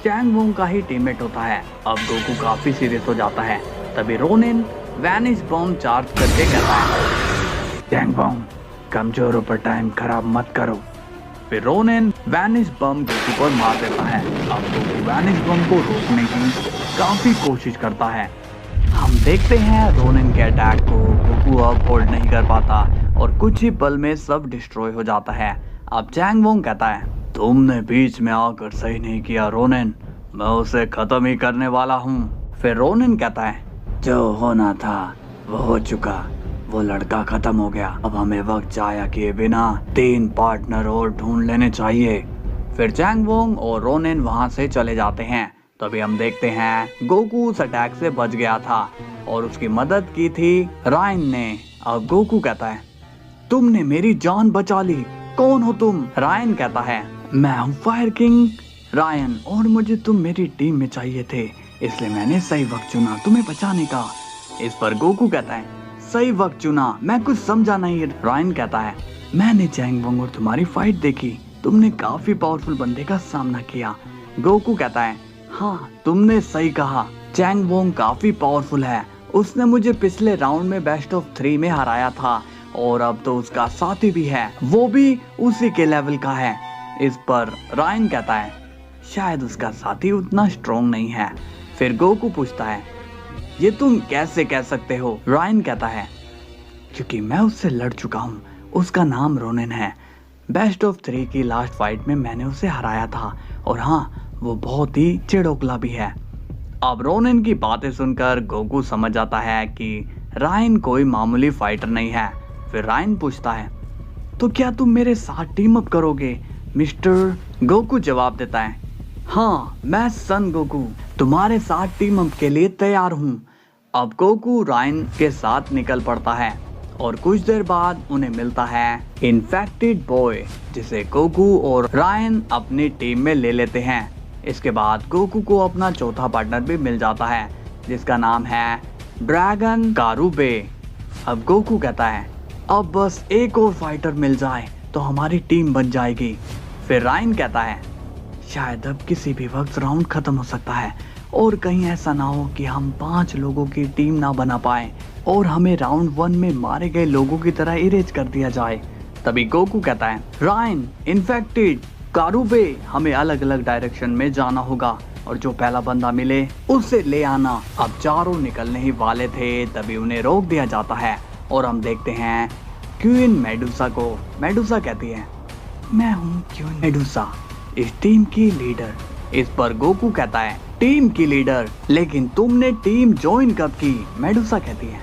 चैंग वोंग का ही टीममेट होता है। अब गोकू काफी सीरियस हो जाता है। तभी रोनिन वैनिश बम चार्ज करके कहता है, चैंग वोंग, कमजोरों पर टाइम खराब मत करो। फिर रोनिन वैनिश बम गोकू पर मार देता है। अब गोकू वैनिश बम को रोकने की काफी कोशिश करता है। हम देखते हैं रोनिन के अटैक को गोकू अब होल्ड नहीं कर पाता और कुछ ही पल में सब डिस्ट्रॉय हो जाता है। अब चैंग वोंग कहता है, तुमने बीच में आकर सही नहीं किया रोनिन, मैं उसे खत्म ही करने वाला हूँ। फिर रोनिन कहता है, जो होना था वो हो चुका, वो लड़का खत्म हो गया, अब हमें वक्त जाया किए बिना 3 पार्टनर और ढूंढ लेने चाहिए। फिर चैंग वोंग और रोनिन वहां से चले जाते हैं। तभी हम देखते हैं गोकू उस अटैक से बच गया था और उसकी मदद की थी रायन ने। अब गोकू कहता है, तुमने मेरी जान बचा ली, कौन हो तुम? रायन कहता है, मैं हूँ फायर किंग रायन और मुझे तुम मेरी टीम में चाहिए थे, इसलिए मैंने सही वक्त चुना तुम्हें बचाने का। इस पर गोकू कहता है, सही वक्त चुना, मैं कुछ समझा नहीं। रायन कहता है, मैंने चैंग वोंग और तुम्हारी फाइट देखी, तुमने काफी पावरफुल बंदे का सामना किया। गोकू कहता है, हाँ तुमने सही कहा, चैंग वोंग काफी पावरफुल है, उसने मुझे पिछले राउंड में बेस्ट ऑफ 3 में हराया था और अब तो उसका साथी भी है, वो भी उसी के लेवल का है। इस पर रायन कहता है, शायद उसका साथी उतना स्ट्रॉन्ग नहीं है। फिर गोकू पूछता है, ये तुम कैसे कह सकते हो? रायन कहता है, क्योंकि मैं उससे लड़ चुका हूँ, उसका नाम रोनिन है, बेस्ट ऑफ 3 की लास्ट फाइट में मैंने उसे हराया था और हाँ, वो बहुत ही चिड़ोकला भी है। अब रोनिन की बातें सुनकर गोकू समझ जाता है कि रायन कोई मामूली फाइटर नहीं है। फिर रायन पूछता है, तो क्या तुम मेरे साथ टीम अप करोगे मिस्टर? गोकू जवाब देता है, हाँ, मैं सन गोकू तुम्हारे साथ टीम अप के लिए तैयार हूँ। अब गोकू रायन के साथ निकल पड़ता है और कुछ देर बाद उन्हें मिलता है इन्फेक्टेड बॉय, जिसे गोकू और रायन अपनी टीम में ले लेते हैं। इसके बाद गोकू को अपना चौथा पार्टनर भी मिल जाता है जिसका नाम है ड्रैगन कारुबे। अब गोकू कहता है, अब बस एक और फाइटर मिल जाए तो हमारी टीम बन जाएगी। फिर रायन कहता है, शायद अब किसी भी वक्त राउंड खत्म हो सकता है और कहीं ऐसा ना हो कि हम 5 लोगों की टीम ना बना पाए और हमें राउंड 1 में मारे गए लोगों की तरह इरेज कर दिया जाए। तभी गोकू कहता है, रायन, इन्फेक्टेड, कारुबे, हमें अलग अलग डायरेक्शन में जाना होगा और जो पहला बंदा मिले उससे ले आना। अब चारों निकलने ही वाले थे तभी उन्हें रोक दिया जाता है और हम देखते हैं क्वीन मेडुसा को। मेडुसा कहती है, मैं हूँ क्वीन मेडुसा, इस टीम की लीडर। इस पर गोकू कहता है, टीम की लीडर? लेकिन तुमने टीम ज्वाइन कब की? मेडुसा कहती है,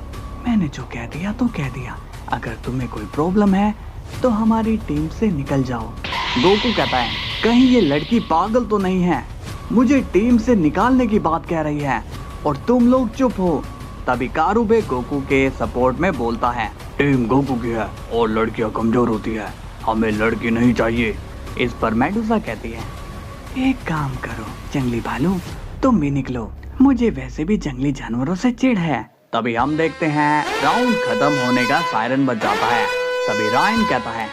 मैंने जो कह दिया तो कह दिया, अगर तुम्हें कोई प्रॉब्लम है तो हमारी टीम से निकल जाओ। गोकू कहता है, कहीं ये लड़की पागल तो नहीं है, मुझे टीम से निकालने की बात कह रही है और तुम लोग चुप हो। तभी कारुबे गोकू के सपोर्ट में बोलता है, टीम गोकू की है और लड़कियां कमजोर होती है, हमें लड़की नहीं चाहिए। इस पर मेडुसा कहती है, एक काम करो जंगली भालू, तुम भी निकलो, मुझे वैसे भी जंगली जानवरों से चिढ़ है। तभी हम देखते हैं राउंड खत्म होने का सायरन बज जाता है। तभी रायन कहता है,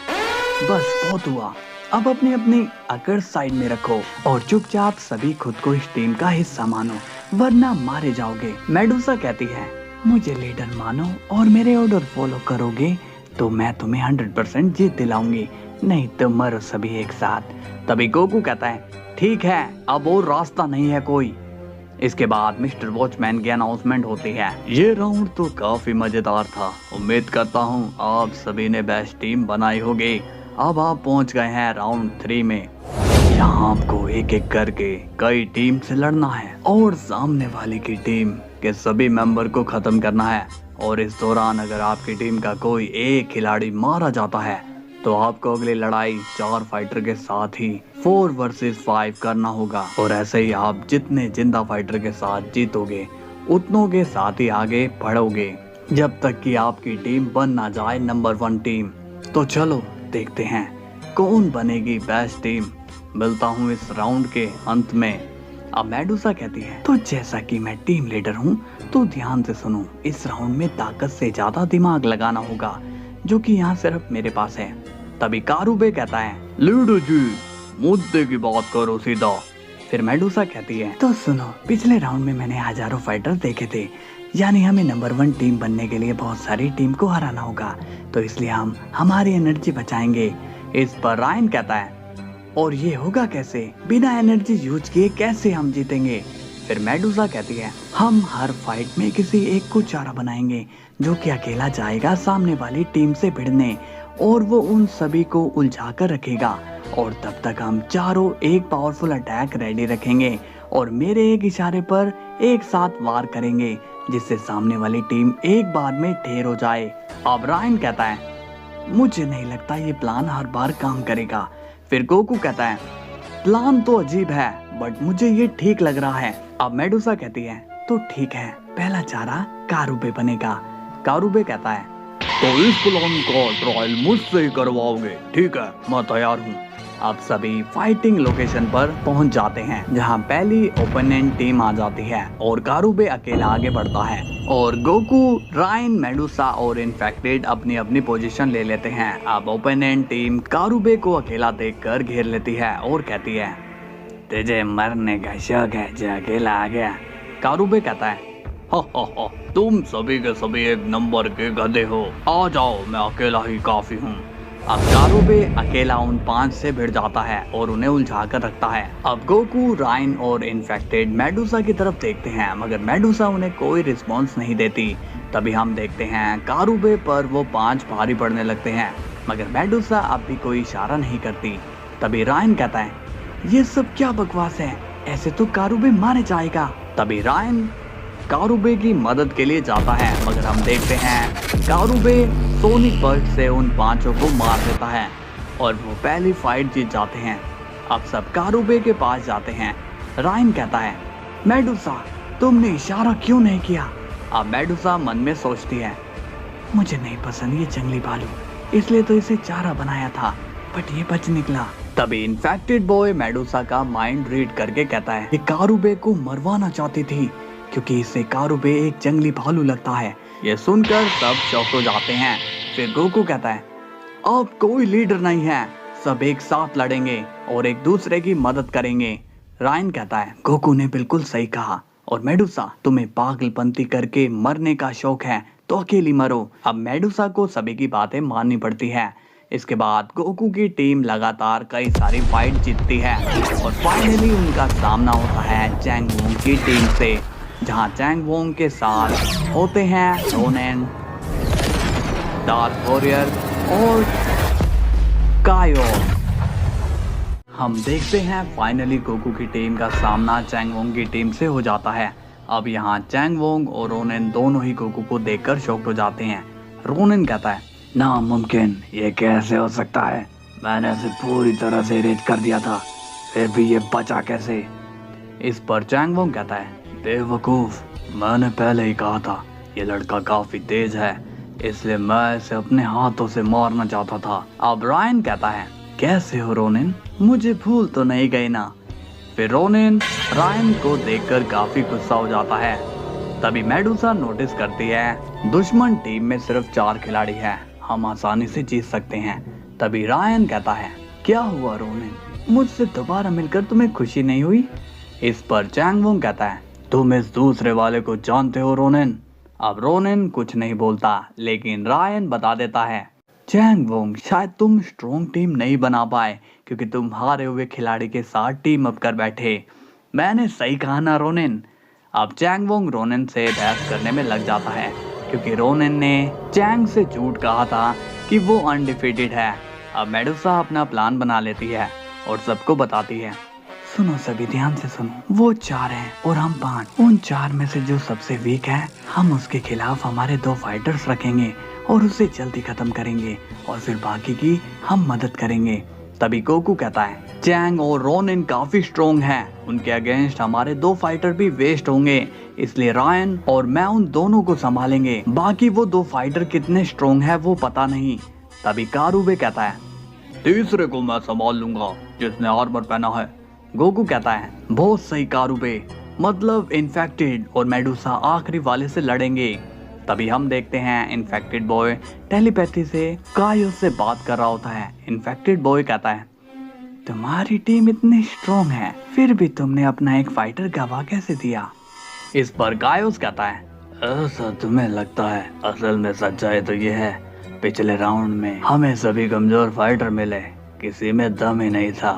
बस बहुत हुआ, अब अपनी अपनी अकड़ साइड में रखो और चुपचाप सभी खुद को इस टीम का हिस्सा मानो, वरना मारे जाओगे। मेडुसा कहती है, मुझे लीडर मानो और मेरे ऑर्डर फॉलो करोगे तो मैं तुम्हें 100% जीत दिलाऊंगी, नहीं तो मरो सभी एक साथ। तभी गोकू कहता है, ठीक है, अब और रास्ता नहीं है कोई। इसके बाद मिस्टर वॉचमैन की अनाउंसमेंट होती है, ये राउंड तो काफी मजेदार था, उम्मीद करता हूँ आप सभी ने बेस्ट टीम बनाई होगी। अब आप पहुँच गए हैं राउंड 3 में। यहाँ आपको एक एक करके कई टीम से लड़ना है और सामने वाली की टीम के सभी मेंबर को खत्म करना है। और इस दौरान अगर आपकी टीम का कोई एक खिलाड़ी मारा जाता है तो आपको अगली लड़ाई 4 फाइटर के साथ ही 4 वर्सेस 5 करना होगा। और ऐसे ही आप जितने जिंदा फाइटर के साथ जीतोगे उतनों के साथ ही आगे बढ़ोगे, जब तक कि आपकी टीम बन ना जाए नंबर 1 टीम। तो चलो देखते हैं कौन बनेगी बेस्ट टीम। मिलता हूँ इस राउंड के अंत में। अब मेडुसा कहती है, तो जैसा कि मैं टीम लीडर हूँ तो ध्यान से सुनो, इस राउंड में ताकत से ज्यादा दिमाग लगाना होगा, जो कि यहाँ सिर्फ मेरे पास है। तभी कारुबे कहता है, लीडर जी, मुद्दे की बात करो सीधा। फिर मेडुसा कहती है, तो सुनो, पिछले राउंड में मैंने हजारों फाइटर देखे थे, यानी हमें नंबर 1 टीम बनने के लिए बहुत सारी टीम को हराना होगा, तो इसलिए हम हमारी एनर्जी बचाएंगे। इस पर रायन कहता है, और ये होगा कैसे? बिना एनर्जी यूज किए कैसे हम जीतेंगे? फिर मेडुसा कहती है, हम हर फाइट में किसी एक को चारा बनाएंगे जो कि अकेला जाएगा सामने वाली टीम से भिड़ने और वो उन सभी को उलझा कर रखेगा और तब तक हम चारों एक पावरफुल अटैक रेडी रखेंगे और मेरे एक इशारे पर एक साथ वार करेंगे जिससे सामने वाली टीम एक बार में ढेर हो जाए। अब रायन कहता है, मुझे नहीं लगता ये प्लान हर बार काम करेगा। फिर गोकू कहता है, प्लान तो अजीब है बट मुझे ये ठीक लग रहा है। अब मेडुसा कहती है, तो ठीक है, पहला चारा कारुबे बनेगा। कारुबे कहता है, तो इस प्लान का ट्रायल मुझसे ही करवाओगे? ठीक है, मैं तैयार हूँ। अब सभी फाइटिंग लोकेशन पर पहुंच जाते हैं जहां पहली ओपोनेंट टीम आ जाती है और कारुबे अकेला आगे बढ़ता है और गोकू, रायन, मेडुसा और इन्फेक्टेड अपनी अपनी पोजीशन ले लेते हैं। अब ओपोनेंट टीम कारुबे को अकेला देखकर घेर लेती है और कहती है, तुझे मरने का शौक है जो अकेला आ गया? कारुबे कहता है, हो, तुम सभी के सभी एक नंबर के गधे हो, आ जाओ, मैं अकेला ही काफी हूँ। अब कारुबे अकेला उन 5 से भिड़ जाता है और उन्हें उलझा कर रखता है। अब गोकू, रायन और इन्फेक्टेड मेडुसा की तरफ देखते हैं मगर मेडुसा उन्हें कोई रिस्पॉन्स नहीं देती। तभी हम देखते हैं कारुबे पर वो 5 भारी पड़ने लगते हैं मगर मेडुसा अब भी कोई इशारा नहीं करती। तभी रायन कहता है, ये सब क्या बकवास है, ऐसे तो कारुबे मारे जाएगा। तभी रायन कारुबे की मदद के लिए जाता है, मगर हम देखते हैं कारुबे सोनिक बर्स्ट से उन पांचों को मार देता है और वो पहली फाइट जीत जाते हैं। अब सब कारुबे के पास जाते हैं। रायन कहता है, मेडुसा तुमने इशारा क्यों नहीं किया? अब मेडुसा मन में सोचती है, मुझे नहीं पसंद ये जंगली भालू, इसलिए तो इसे चारा बनाया था, बट ये बच निकला। तभी इन्फेक्टेड बॉय मेडुसा का माइंड रीड करके कहता है कि कारुबे को मरवाना चाहती थी क्योंकि इसे कारुबे एक जंगली भालू लगता है। ये सुनकर सब शॉक हो जाते हैं। फिर गोकू कहता है, अब कोई लीडर नहीं है, सब एक साथ लड़ेंगे और एक दूसरे की मदद करेंगे। रायन कहता है, गोकू ने बिल्कुल सही कहा, और मेडुसा तुम्हें पागलपंती करके मरने का शौक है तो अकेली मरो। अब मेडुसा को सभी की बातें माननी पड़ती है। इसके बाद गोकू की टीम लगातार कई सारी फाइट जीतती है और फाइनली उनका सामना होता है चैंग वोंग की टीम से, जहां चैंग वोंग के साथ होते हैं रोनेन, डार्क वॉरियर और कायो। हम देखते हैं फाइनली गोकू की टीम का सामना चैंग वोंग की टीम से हो जाता है। अब यहाँ चैंग वोंग और रोनेन दोनों ही गोकू को देखकर शॉक्ड हो जाते हैं। रोनेन कहता है, नामुमकिन, ये कैसे हो सकता है? मैंने इसे पूरी तरह से रेज कर दिया था, फिर भी ये बचा कैसे? इस पर चैंग वोंग कहता है, बेवकूफ, मैंने पहले ही कहा था ये लड़का काफी तेज है, इसलिए मैं इसे अपने हाथों से मारना चाहता था। अब रायन कहता है, कैसे हो रोनेन, मुझे भूल तो नहीं गई ना? फिर रोनेन रायन को देखकर काफी गुस्सा हो जाता है। तभी मेडुसा नोटिस करती है दुश्मन टीम में सिर्फ 4 खिलाड़ी हैं, हम आसानी से जीत सकते हैं। तभी रायन कहता है, क्या हुआ रोनेन, मुझसे दोबारा मिलकर तुम्हें खुशी नहीं हुई? इस पर चैंग वोंग कहता है, तुम इस दूसरे वाले को जानते हो रोनेन? अब रोनेन कुछ नहीं बोलता, लेकिन रायन बता देता है, चैंग वोंग, शायद तुम स्ट्रॉन्ग टीम नहीं बना पाए क्योंकि तुम हारे हुए खिलाड़ी के साथ टीम अप कर बैठे। मैंने सही कहा ना रोनेन? अब चैंग वोंग रोनेन से बहस करने में लग जाता है क्योंकि रोनेन ने चैंग से झूठ कहा था कि वो अनडिफीटेड है। अब मेडुसा अपना प्लान बना लेती है और सबको बताती है, सुनो सभी ध्यान से सुनो, वो 4 हैं और हम 5। उन 4 में से जो सबसे वीक है, हम उसके खिलाफ हमारे 2 फाइटर्स रखेंगे और उसे जल्दी खत्म करेंगे और फिर बाकी की हम मदद करेंगे। तभी गोकू कहता है, चैंग और रोनेन काफी स्ट्रॉन्ग हैं, उनके अगेंस्ट हमारे 2 फाइटर भी वेस्ट होंगे, इसलिए रायन और मैं उन दोनों को संभालेंगे, बाकी वो 2 फाइटर कितने स्ट्रॉन्ग है वो पता नहीं। तभी कारुबे कहता है, तीसरे को मैं संभाल लूंगा जिसने आर्मर पहना है। गोकू कहता है, बहुत सही कारुबे, मतलब इन्फेक्टेड और मेडुसा आखिरी वाले से लड़ेंगे। तभी हम देखते हैं इन्फेक्टेड बॉय टेलीपैथी से कायो से बात कर रहा होता है। इन्फेक्टेड बॉय कहता है, तुम्हारी टीम इतनी स्ट्रॉन्ग है, फिर भी तुमने अपना एक फाइटर गवा कैसे दिया? इस पर कायोस कहता है, ऐसा तुम्हें लगता है, असल में सच्चाई तो ये है, पिछले राउंड में हमें सभी कमजोर फाइटर मिले, किसी में दम ही नहीं था,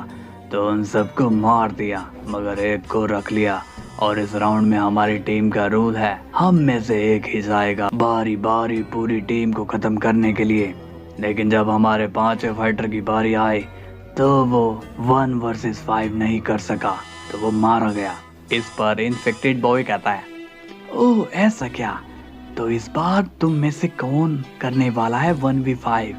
तो उन सबको मार दिया, मगर एक को रख लिया, और इस राउंड में हमारी टीम का रूल है, हम में से एक ही जाएगा बारी बारी पूरी टीम को खत्म करने के लिए। लेकिन जब हमारे 5वें फाइटर की बारी आई तो वो 1 वर्सेस 5 नहीं कर सका, तो वो मारा गया। इस पर इन्फेक्टेड बॉय कहता है, ओह ऐसा क्या, तो इस बार तुम में से कौन करने वाला है 1v5?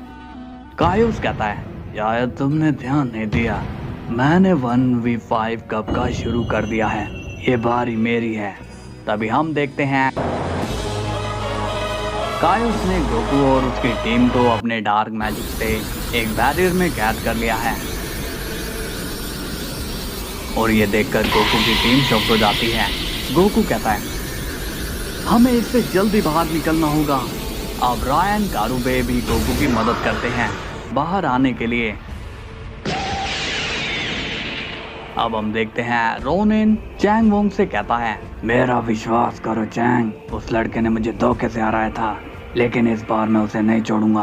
कायोस कहता है, शायद तुमने ध्यान नहीं दिया, मैंने 1v5 कब का शुरू कर दिया है, ये बारी मेरी है। तभी हम देखते हैं कायोस ने गोकू और उसकी टीम को अपने डार्क मैजिक से एक बैरियर में कैद कर लिया है, और ये देखकर गोकू की टीम शॉक हो जाती है। गोकू कहता है, हमें इससे जल्दी बाहर निकलना होगा। अब रायन कारुबे भी गोकू की मदद करते हैं बाहर आने के लिए। अब हम देखते हैं रोनेन चैंग वोंग से कहता है, मेरा विश्वास करो चैंग, उस लड़के ने मुझे धोखे से हराया था, लेकिन इस बार मैं उसे नहीं छोड़ूंगा।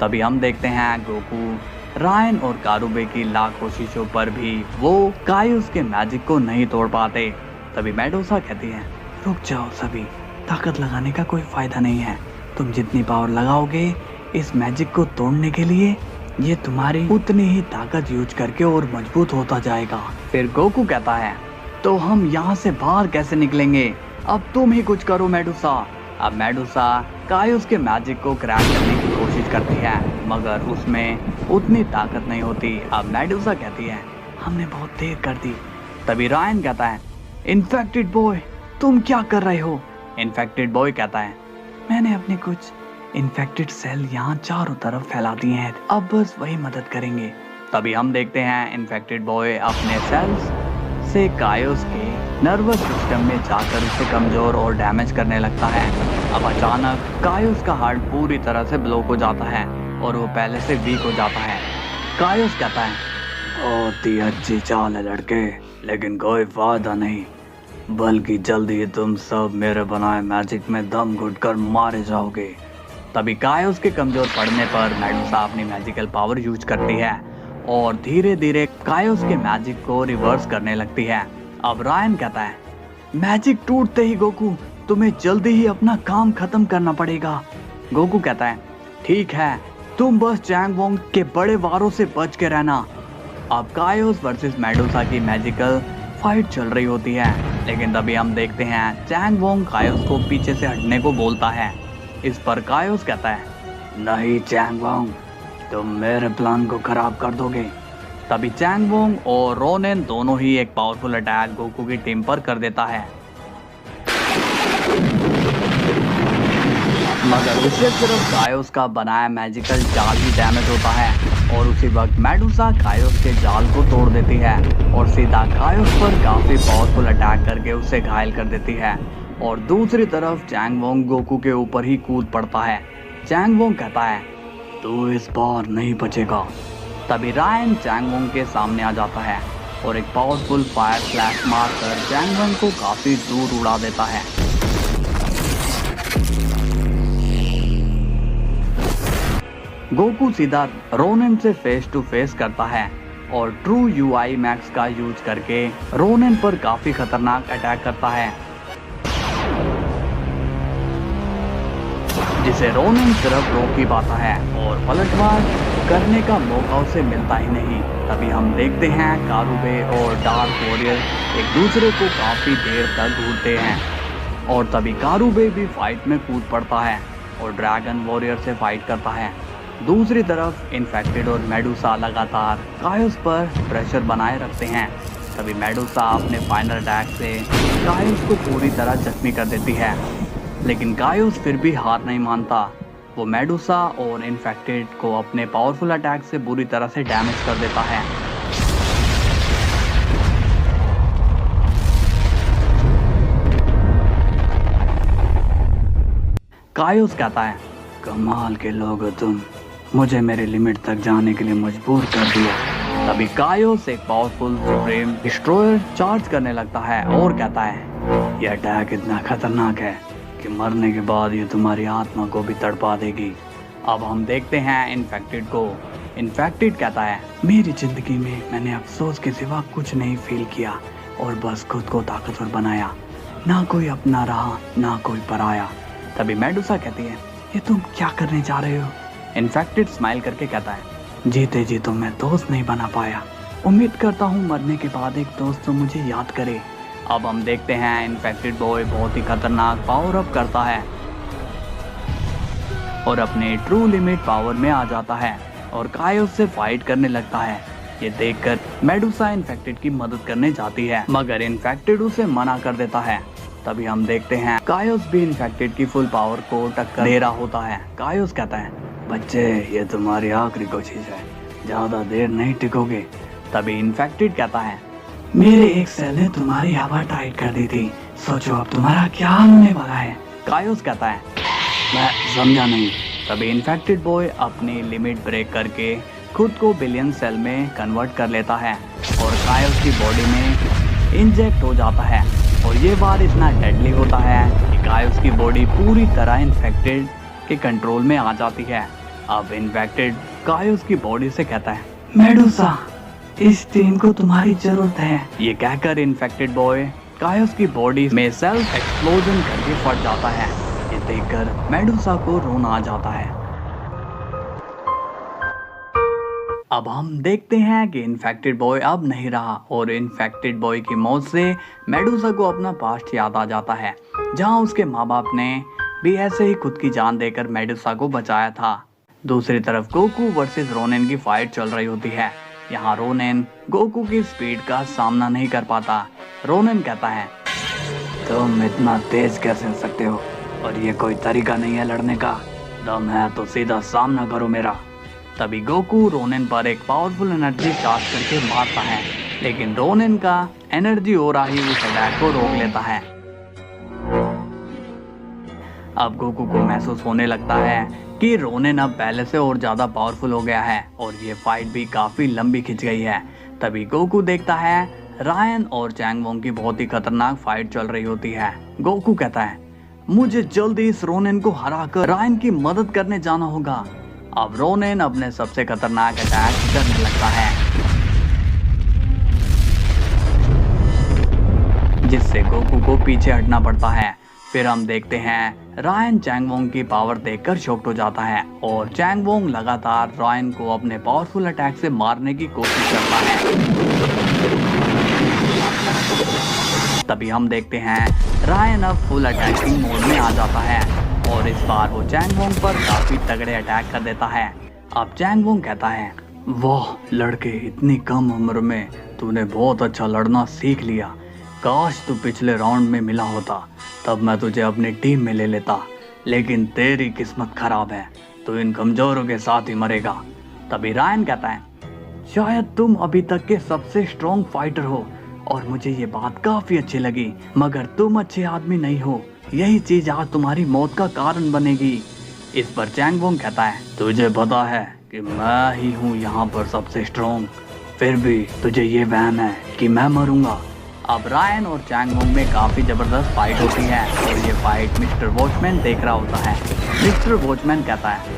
तभी हम देखते हैं गोकू रायन और कारुबे की लाख कोशिशों पर भी वो कायोस के मैजिक को नहीं तोड़ पाते। तभी मेडुसा कहती है, रुक जाओ सभी, ताकत लगाने का कोई फायदा नहीं है, तुम जितनी पावर लगाओगे इस मैजिक को तोड़ने के लिए ये तुम्हारी उतनी ही ताकत यूज करके और मजबूत होता जाएगा। फिर गोकू कहता है, तो हम यहाँ से बाहर कैसे निकलेंगे? अब तुम ही कुछ करो मेडुसा। अब मेडुसा कायोस के मैजिक को क्रैक करने की कोशिश करती है, मगर उसमें उतनी ताकत नहीं होती। अब मेडुसा कहती है, हमने बहुत देर कर दी। तभी रायन कहता है, इन्फेक्टेड बॉय तुम क्या कर रहे हो? इन्फेक्टेड बॉय कहता है, मैंने अपने कुछ इन्फेक्टेड सेल यहाँ चारों तरफ फैला दिए हैं, अब बस वही मदद करेंगे। तभी हम देखते हैं इन्फेक्टेड बॉय अपने सेल्स से कायोस के नर्वस सिस्टम में जाकर उसे कमजोर और डैमेज करने लगता है। अब अचानक कायोस का हार्ट पूरी तरह से ब्लॉक हो जाता है और वो पहले से वीक हो जाता है। कायोस कहता है, बहुत ही अच्छी चाल है लड़के, लेकिन कोई फायदा नहीं, बल्कि जल्दी तुम सब मेरे बनाए मैजिक में दम घुटकर मारे जाओगे। तभी कायोस के कमजोर पड़ने पर मेडुसा अपनी मैजिकल पावर यूज करती है और धीरे धीरे कायोस के मैजिक को रिवर्स करने लगती है। अब रायन कहता है, मैजिक टूटते ही गोकू तुम्हें जल्दी ही अपना काम खत्म करना पड़ेगा। गोकू कहता है, ठीक है, तुम बस चैंग वोंग के बड़े वारों से बच के रहना। अब कायोस वर्सेस मेडुसा की मैजिकल फाइट चल रही होती है, लेकिन तभी हम देखते हैं चैंग वोंग कायोस को पीछे से हटने को बोलता है। इस पर कायोस कहता है, नहीं चैंग वोंग, तुम मेरे प्लान को खराब कर दोगे। तभी चैंग वोंग और रोनेन दोनों ही एक पावरफुल अटैक गोकू की टीम पर कर देता है, मगर उससे सिर्फ कायोस का बनाया मैजिकल जाल ही डैमेज होता है और उसी वक्त मेडुसा कायोस के जाल को तोड़ देती है और सीधा कायोस पर काफी पावरफुल अटैक करके उसे घायल कर देती है। और दूसरी तरफ चैंग वोंग गोकू के ऊपर ही कूद पड़ता है। चैंग वोंग कहता है, तू इस बार नहीं बचेगा। तभी रायन चैंग वोंग के सामने आ जाता है और एक पावरफुल फायर फ्लैश मारकर चैंग वोंग को काफी दूर उड़ा देता है। गोकू सीधा रोनेन से फेस टू फेस करता है और ट्रू यूआई मैक्स का यूज करके रोनेन पर काफी खतरनाक अटैक करता है, जिसे रोनेन सिर्फ रोक ही पाता है और पलटवार करने का मौका उसे मिलता ही नहीं। तभी हम देखते हैं कारुबे और डार्क वॉरियर एक दूसरे को काफी देर तक घूरते हैं और तभी कारुबे भी फाइट में कूद पड़ता है और ड्रैगन वॉरियर से फाइट करता है। दूसरी तरफ इन्फेक्टेड और मेडुसा लगातार कायोस पर प्रेशर बनाए रखते हैं। तभी मेडुसा अपने फाइनल अटैक से कायोस को पूरी तरह जख्मी कर देती है, लेकिन कायोस फिर भी हार नहीं मानता। वो मेडुसा और इन्फेक्टेड को अपने पावरफुल अटैक से बुरी तरह से डैमेज कर देता है। कायोस कहता है, कमाल के लोग हो तुम, मुझे मेरे लिमिट तक जाने के लिए मजबूर कर दिया। तभी कायोस एक पावरफुल सुप्रीम डिस्ट्रॉयर चार्ज करने लगता है और कहता है, यह अटैक इतना खतरनाक है कि मरने के बाद ये तुम्हारी आत्मा को भी तड़पा देगी। अब हम देखते हैं इन्फेक्टेड को। इन्फेक्टेड कहता है, मेरी जिंदगी में मैंने अफसोस के सिवा कुछ नहीं फील किया और बस खुद को ताकतवर बनाया, ना कोई अपना रहा ना कोई पराया। तभी मेडुसा कहती है, ये तुम क्या करने जा रहे हो? इन्फेक्टेड स्माइल करके कहता है, जीते जी तो मैं दोस्त नहीं बना पाया, उम्मीद करता हूँ मरने के बाद एक दोस्त तो मुझे याद करे। अब हम देखते हैं इन्फेक्टेड बॉय बहुत ही खतरनाक पावर अप करता है और अपने ट्रू लिमिट पावर में आ जाता है और कायोस से फाइट करने लगता है। ये देखकर मेडुसा इन्फेक्टेड की मदद करने जाती है, मगर इन्फेक्टेड उसे मना कर देता है। तभी हम देखते हैं कायोस भी इन्फेक्टेड की फुल पावर को टक्कर दे रहा होता है। कायोस कहता है, बच्चे ये तुम्हारी आखिरी कोशिश है, ज्यादा देर नहीं टिकोगे। तभी इन्फेक्टेड कहता है, मेरे एक सेल ने तुम्हारी हवा टाइट कर दी थी, सोचो अब तुम्हारा क्या होने वाला है। कायोस कहता है, मैं समझा नहीं। तभी इन्फेक्टेड बॉय अपनी लिमिट ब्रेक करके खुद को बिलियन सेल में कन्वर्ट कर लेता है और कायोस की बॉडी में इंजेक्ट हो जाता है और ये बार इतना डेडली होता है कि कायोस की बॉडी पूरी तरह इन्फेक्टेड के कंट्रोल में आ जाती है। अब इन्फेक्टेड कायोस की बॉडी से कहता है, मेडुसा इस टीम को तुम्हारी जरूरत है। ये कहकर इन्फेक्टेड बॉय कायोस की बॉडी में सेल्फ एक्सप्लोजन करके फट जाता है। ये देखकर मेडुसा को रोना आ जाता है। अब हम देखते हैं कि इन्फेक्टेड बॉय अब नहीं रहा और इन्फेक्टेड बॉय की मौत से मेडुसा को अपना पास्ट याद आ जाता है, जहां उसके माँ बाप ने भी ऐसे ही खुद की जान देकर मेडुसा को बचाया था। दूसरी तरफ गोकू वर्सेस रोनेन की फाइट चल रही होती है। यहाँ रोनेन गोकू की स्पीड का सामना नहीं कर पाता। रोनेन कहता है, तुम इतना तेज कैसे हो सकते हो, और ये कोई तरीका नहीं है लड़ने का। दम है तो सीधा सामना करो मेरा। तभी गोकू रोनेन पर एक पावरफुल एनर्जी चार्ज करके मारता है, लेकिन रोनेन का एनर्जी ओरा ही उस अटैक को रोक लेता है। अब गोकू को महसूस होने लगता है कि रोनेन अब पहले से और ज्यादा पावरफुल हो गया है और ये फाइट भी काफी लंबी खिंच गई है। तभी गोकू देखता है रायन और चैंगवोंग की बहुत ही खतरनाक फाइट चल रही होती है। गोकू कहता है, मुझे जल्दी इस रोनेन को हराकर रायन की मदद करने जाना होगा। अब रोनेन अपने सबसे खतरनाक अटैक करने लगता है, जिससे गोकू को पीछे हटना पड़ता है। फिर हम देखते हैं रायन चैंगवोंग की पावर देखकर शॉक्ड हो जाता है और चैंगवोंग लगातार रायन को अपने पावरफुल अटैक से मारने की कोशिश करता है। तभी हम देखते हैं रायन अब फुल अटैकिंग मोड में आ जाता है और इस बार वो चैंगवोंग पर काफी तगड़े अटैक कर देता है। अब चैंगवोंग कहता है, वाह लड़के, इतनी कम उम्र में तूने बहुत अच्छा लड़ना सीख लिया। काश तू पिछले राउंड में मिला होता, तब मैं तुझे अपनी टीम में ले लेता। लेकिन तेरी किस्मत खराब है, तू इन कमजोरों के साथ ही मरेगा। तभी रायन कहता है, शायद तुम अभी तक के सबसे स्ट्रॉन्ग फाइटर हो और मुझे ये बात काफी अच्छी लगी, मगर तुम अच्छे आदमी नहीं हो। यही चीज आज तुम्हारी मौत का कारण बनेगी। इस पर चैंगवोंग कहता है, तुझे पता है कि मैं ही हूँ यहाँ पर सबसे स्ट्रॉन्ग, फिर भी तुझे ये वहम है कि मैं मरूंगा। अब रायन और चैंगवोंग में काफी जबरदस्त फाइट होती है और ये फाइट मिस्टर वॉचमैन देख रहा होता है। मिस्टर वॉचमैन कहता है,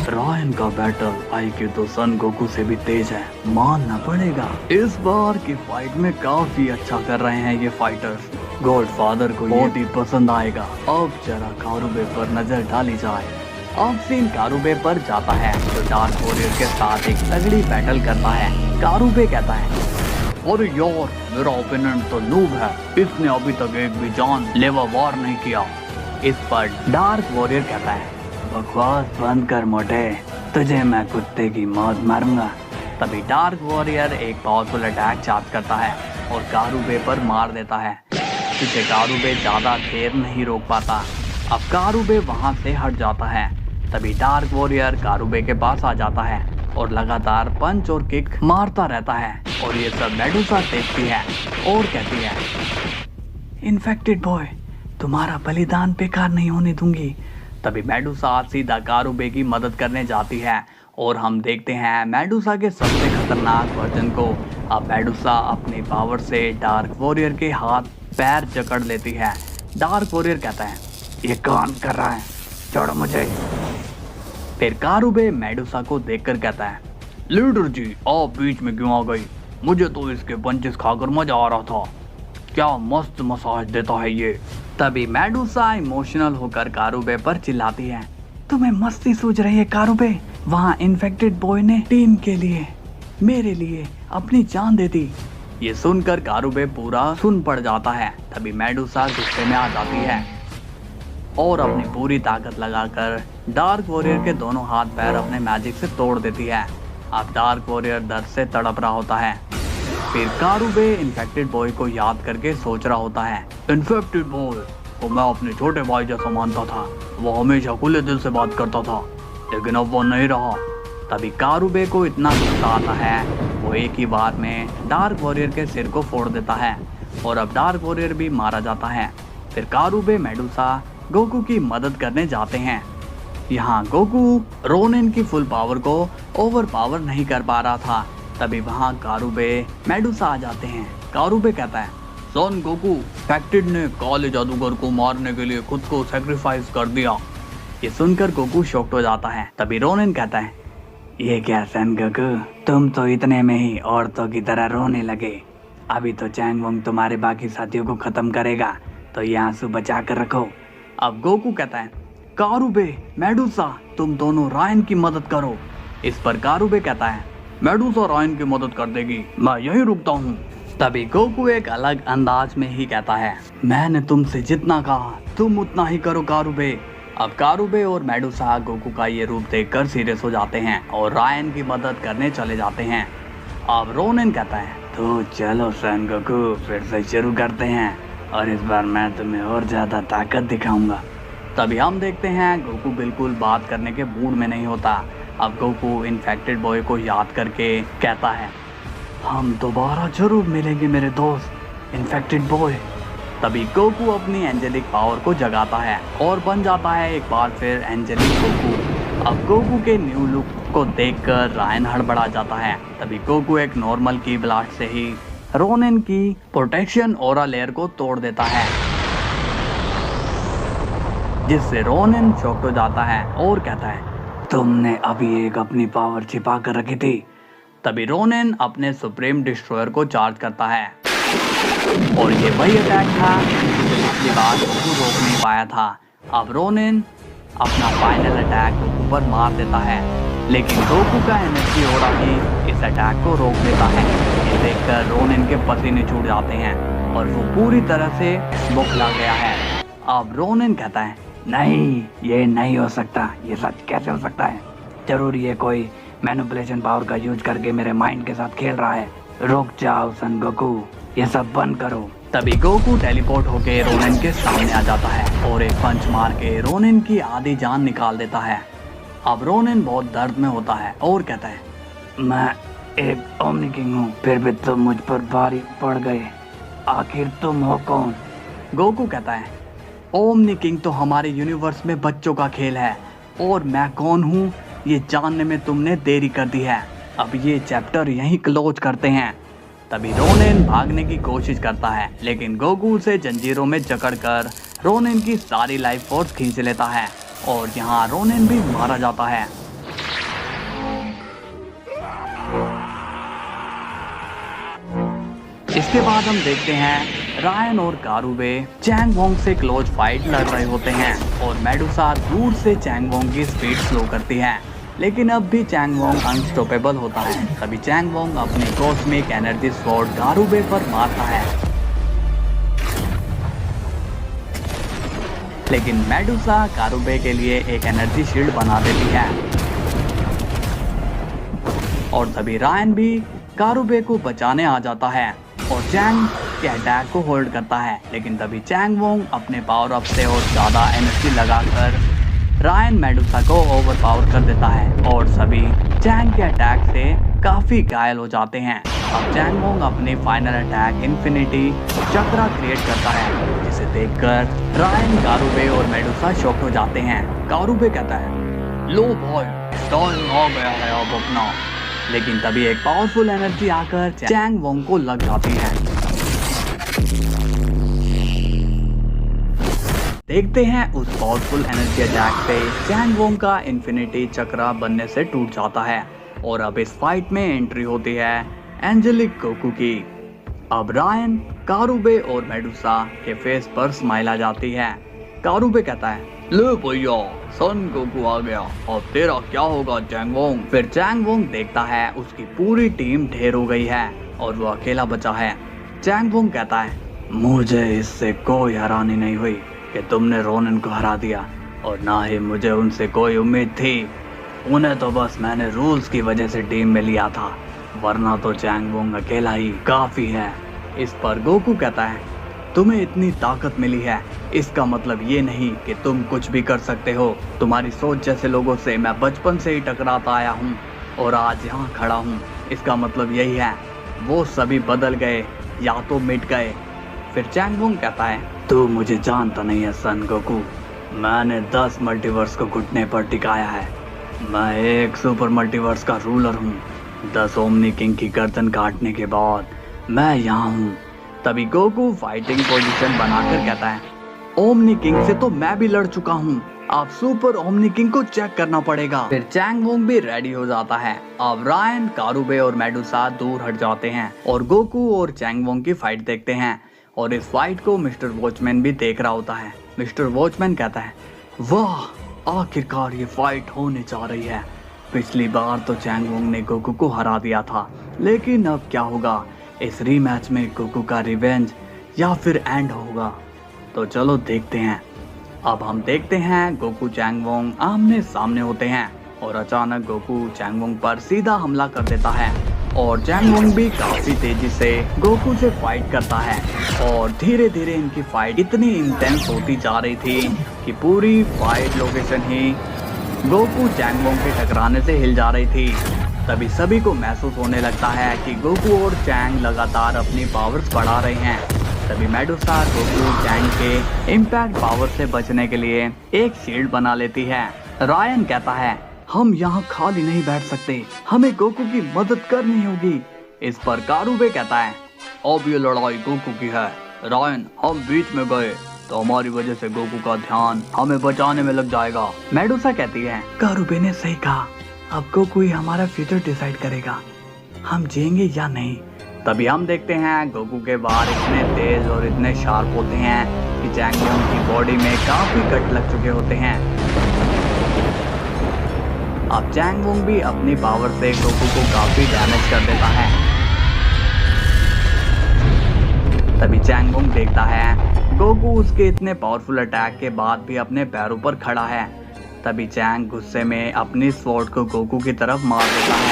रायन का बैटल आईक्यू तो सन गोकू से भी तेज है, मानना पड़ेगा। इस बार की फाइट में काफी अच्छा कर रहे हैं ये फाइटर्स। गॉडफादर को बहुत ही पसंद आएगा। अब जरा कारुबे पर नजर डाली जाए। अब सीन कारुबे पर जाता है जो डार्क वॉरियर के साथ एक तगड़ी बैटल करता है। कारुबे कहता है, अरे यार, मेरा ओपोनेंट तो नूब है, इसने अभी तक एक भी जान लेवा वार नहीं किया। इस पर डार्क वॉरियर कहता है, बकवास बंद कर मोटे, तुझे मैं कुत्ते की मौत मारूंगा। तभी डार्क वॉरियर एक पावरफुल अटैक चार्ज करता है और कारुबे पर मार देता है, जिसे कारुबे ज्यादा देर नहीं रोक पाता। अब कारुबे वहां से हट जाता है। तभी डार्क वॉरियर कारुबे के पास आ जाता है और लगातार पंच और किक मारता रहता है और ये सब मेडुसा देखती है और कहती है, इन्फेक्टेड बॉय, तुम्हारा बलिदान बेकार नहीं होने दूंगी। तभी मेडुसा सीधा कारुबे की मदद करने जाती है और हम देखते हैं मेडुसा के सबसे खतरनाक वर्जन को। अब मेडुसा अपनी पावर से डार्क वॉरियर के हाथ पैर जकड़ लेती है। डार्क वॉरियर कहता है, ये कौन कर रहा है, छोड़ो मुझे। फिर कारुबे मेडुसा को देखकर कहता है, लीडर जी, आप बीच में क्यों आ गई? मुझे तो इसके पंचेस खाकर मजा आ रहा था। क्या मस्त मसाज देता है ये। तभी मेडुसा इमोशनल होकर कारुबे पर चिल्लाती है, तुम्हें मस्ती सूझ रही है कारुबे? वहाँ इन्फेक्टेड बॉय ने टीम के लिए, मेरे लिए अपनी जान दे दी। ये सुनकर कारुबे पूरा सुन पड़ जाता है। तभी मेडुसा गुस्से में आ जाती है और अपनी पूरी ताकत लगाकर डार्क वॉरियर के दोनों हाथ पैर अपने मैजिक से तोड़ देती है। अब डार्क वॉरियर दर्द से तड़प रहा होता है। फिर कारुबे इन्फेक्टेड बॉय को याद करके सोच रहा होता है, इन्फेक्टेड बॉय को मैं अपने छोटे भाई जैसा मानता था, वो हमेशा खुले दिल से बात करता था, लेकिन अब वो नहीं रहा। तभी कारुबे को इतना गुस्सा आता है, वो एक ही बार में डार्क वॉरियर के सिर को फोड़ देता है और अब डार्क वॉरियर भी मारा जाता है। फिर कारुबे मेडुसा गोकू की मदद करने जाते हैं। यहाँ गोकू रोनेन की फुल पावर को ओवर पावर नहीं कर पा रहा था। तभी वहाँ कारुबे मेडुसा आ जाते हैं। कारुबे कहता है, सन गोकू, इन्फेक्टेड ने काले जादूगर को मारने के लिए खुद को सैक्रिफाइस कर दिया। ये सुनकर गोकू शॉक्ड हो जाता है। तभी रोनेन कहता है, ये क्या सन गोकू, तुम तो इतने में ही औरतों की तरह रोने लगे। अभी तो चैंगवोंग तुम्हारे बाकी साथियों को खत्म करेगा, तो ये आंसू बचा कर रखो। अब गोकू कहता है, कारुबे, मेडुसा, तुम दोनों रायन की मदद करो। इस पर कारुबे कहता है, मेडुसा रायन की मदद कर देगी, मैं यहीं रुकता हूँ। तभी गोकू एक अलग अंदाज में ही कहता है, मैंने तुमसे जितना कहा तुम उतना ही करो कारुबे। अब कारुबे और मेडुसा गोकू का ये रूप देखकर सीरियस हो जाते हैं और रायन की मदद करने चले जाते हैं। अब रोनिन कहता है, तो चलो सन गोकू फिर से शुरू करते हैं और इस बार मैं तुम्हें और ज्यादा ताकत दिखाऊंगा। तभी हम देखते हैं गोकू बिल्कुल बात करने के मूड में नहीं होता। अब गोकू इन्फेक्टेड बॉय को याद करके कहता है, हम दोबारा जरूर मिलेंगे मेरे दोस्त इन्फेक्टेड बॉय। तभी गोकू अपनी एंजेलिक पावर को जगाता है और बन जाता है एक बार फिर एंजेलिक गोकू। अब गोकू के न्यू लुक को देखकर रायन हड़बड़ा जाता है। तभी गोकू एक नॉर्मल की ब्लास्ट से ही रोनिन की प्रोटेक्शन ऑरा लेयर को तोड़ देता है, जिससे रोनिन शॉक्ड हो जाता है और कहता है, तुमने अभी एक अपनी पावर छिपा कर रखी थी। तभी रोनिन अपने सुप्रीम डिस्ट्रॉयर को चार्ज करता है और ये वही अटैक था जिसे पिछली बार गोकू रोक नहीं पाया था। अब रोनिन अपना फाइनल अटैक गोकू पर मार देता है, लेकिन गोकू का एनर्जी ऑरा ही इस अटैक को रोक देता है। ये देखकर रोनिन के पसीने छूट जाते हैं और वो पूरी तरह से बौखला गया है। अब रोनिन कहता है, नहीं ये नहीं हो सकता, ये सच कैसे हो सकता है? जरूर ये कोई मैनिपुलेशन पावर का यूज करके मेरे माइंड के साथ खेल रहा है। रुक जाओ सन गोकू, ये सब बंद करो। तभी गोकू टेलीपोर्ट होके रोनिन के सामने आ जाता है और एक पंच मार के रोनिन की आधी जान निकाल देता है। अब रोनिन बहुत दर्द में होता है और कहता है, मैं एक ओमनी किंग हूँ, फिर भी तुम मुझ पर भारी पड़ गए, आखिर तुम हो कौन? गोकू कहता है, ओमनी किंग तो हमारे यूनिवर्स में बच्चों का खेल है और मैं कौन हूँ ये जानने में तुमने देरी कर दी है। अब ये चैप्टर यहीं क्लोज करते हैं। तभी रोनिन भागने की कोशिश करता है, लेकिन गोकू उसे जंजीरों में जकड़कर रोनिन की सारी लाइफ फोर्स खींच लेता है और यहाँ रोनिन भी मारा जाता है। इसके बाद हम देखते हैं रायन और कारुबे चैंग वोंग से क्लोज फाइट लड़ रहे होते हैं और मेडुसा दूर से चैंग वोंग की स्पीड स्लो करती है, लेकिन अब भी चैंग वोंग अनस्टॉपेबल होता है। तभी चैंग वोंग अपनी कॉस्मिक एनर्जी स्वॉर्ड कारुबे पर मारता है, लेकिन मेडुसा कारुबे के लिए एक एनर्जी शील्ड बना देती है और तभी रायन भी कारुबे को बचाने आ जाता है और चैंग के अटैक को होल्ड करता है, लेकिन तभी चैंग वोंग अपने पावर अप से और ज्यादा एनर्जी लगाकर रायन मेडुसा को ओवरपावर कर देता है और सभी चैंग के अटैक से काफी घायल हो जाते हैं। अब चैंग वोंग अपनी फाइनल अटैक इन्फिनिटी चक्रा क्रिएट करता है, जिसे देखकर रायन, कारुबे और मेडुसा शॉक हो जाते हैं। कारुबे कहता है, लो बॉय, टाइम आ गया है अब अपना, लेकिन तभी एक पावरफुल एनर्जी आकर चैंग वोंग को लग जाती है। देखते हैं उस पावरफुल एनर्जी अटैक से चैंग वोंग का इन्फिनिटी चक्रा बनने से टूट जाता है और अब इस फाइट में एंट्री होती है एंजेलिक गोकू की। अब रायन, कारुबे और मेडुसा के फेस पर स्माइल आ जाती है। कारुबे कहता है, ले भैया, सन गोकू आ गया, अब तेरा क्या होगा चैंग वोंग? फिर चैंग वोंग देखता है उसकी पूरी टीम ढेर हो गई है और वो अकेला बचा है। चैंग वोंग कहता है, मुझे इससे कोई हैरानी नहीं हुई कि तुमने रोनिन को हरा दिया और ना ही मुझे उनसे कोई उम्मीद थी। उन्हें तो बस मैंने रूल्स की वजह से टीम में लिया था, वरना तो चैंग वोंग अकेला ही काफी है। इस पर गोकू कहता है, तुम्हें इतनी ताकत मिली है, इसका मतलब ये नहीं कि तुम कुछ भी कर सकते हो। तुम्हारी सोच जैसे लोगों से मैं बचपन से ही टकराता आया हूँ और आज यहाँ खड़ा हूँ। इसका मतलब यही है, वो सभी बदल गए या तो मिट गए। फिर चैंग वोंग कहता है, तू मुझे जानता नहीं है सन गोकू, मैंने 10 मल्टीवर्स को घुटने पर टिकाया है। मैं एक सुपर मल्टीवर्स का रूलर हूँ। 10 ओमनी किंग की गर्दन काटने के बाद मैं यहाँ हूँ। तभी गोकू फाइटिंग पोजीशन बनाकर कहता है, ओमनी किंग से तो मैं भी लड़ चुका हूँ, अब सुपर ओमनी किंग को चेक करना पड़ेगा। फिर चैंग वोंग भी रेडी हो जाता है। अब रायन, कारुबे और मेडुसा दूर हट जाते हैं और गोकू और चैंग वोंग की फाइट देखते हैं और इस फाइट को मिस्टर वॉचमैन भी देख रहा होता है। मिस्टर वॉचमैन कहता है, वाह, आखिरकार ये फाइट होने जा रही है। पिछली बार तो चैंग वोंग ने गोकू को हरा दिया था, लेकिन अब क्या होगा? इस रीमैच में गोकू का रिवेंज या फिर एंड होगा? तो चलो देखते हैं। अब हम देखते हैं गोकू चैंग वोंग आमने सामने होते हैं और अचानक गोकू चैंग वोंग पर सीधा हमला कर देता है और चैंग वोंग भी काफी तेजी से गोकू से फाइट करता है और धीरे धीरे इनकी फाइट इतनी इंटेंस होती जा रही थी कि पूरी फाइट लोकेशन ही गोकू चैंग वोंग के टकराने से हिल जा रही थी। तभी सभी को महसूस होने लगता है कि गोकू और चैंग लगातार अपनी पावर्स बढ़ा रहे हैं। तभी मेडुसा गोकू चैंग के इम्पैक्ट पावर से बचने के लिए एक शील्ड बना लेती है। रायन कहता है, हम यहाँ खाली नहीं बैठ सकते, हमें गोकू की मदद करनी होगी। इस पर कारुबे कहता है, अब ये लड़ाई गोकू की है, रायन हम बीच में गए तो हमारी वजह से गोकू का ध्यान हमें बचाने में लग जाएगा। मेडुसा कहती है, कारुबे ने सही कहा, अब गोकू ही हमारा फ्यूचर डिसाइड करेगा, हम जिएंगे या नहीं। तभी हम देखते हैं गोकू के बाल इतने तेज और इतने शार्प होते हैं कि चैंग वोंग की बॉडी में काफी कट लग चुके होते हैं। अब चैंग वोंग भी अपनी पावर से गोकू को काफी डैमेज कर देता है। तभी चैंग वोंग देखता है गोकू उसके इतने पावरफुल अटैक के बाद भी अपने पैरों पर खड़ा है। तभी चैंग गुस्से में अपनी स्वॉर्ड को गोकू की तरफ मार देता है,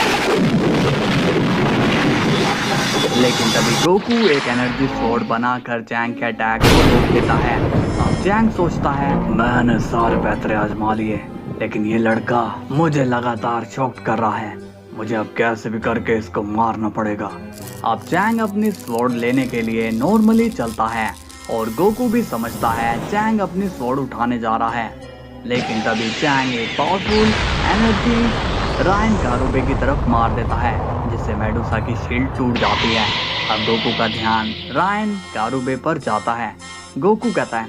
लेकिन तभी गोकू एक एनर्जी स्वॉर्ड बनाकर चैंग के अटैक को रोक देता है। अब चैंग सोचता है, मैंने सारे पैतरे आजमा लिए, लेकिन ये लड़का मुझे लगातार शॉक कर रहा है, मुझे अब कैसे भी करके इसको मारना पड़ेगा। अब चैंग अपनी स्वॉर्ड लेने के लिए नॉर्मली चलता है और गोकू भी समझता है चैंग अपनी स्वॉर्ड उठाने जा रहा है, लेकिन तभी चैंग एक पावरफुल एनर्जी रायन कारुबे की तरफ मार देता है, जिससे मेडुसा की शील्ड टूट जाती है। अब गोकू का ध्यान रायन कारुबे पर जाता है। गोकू कहता है,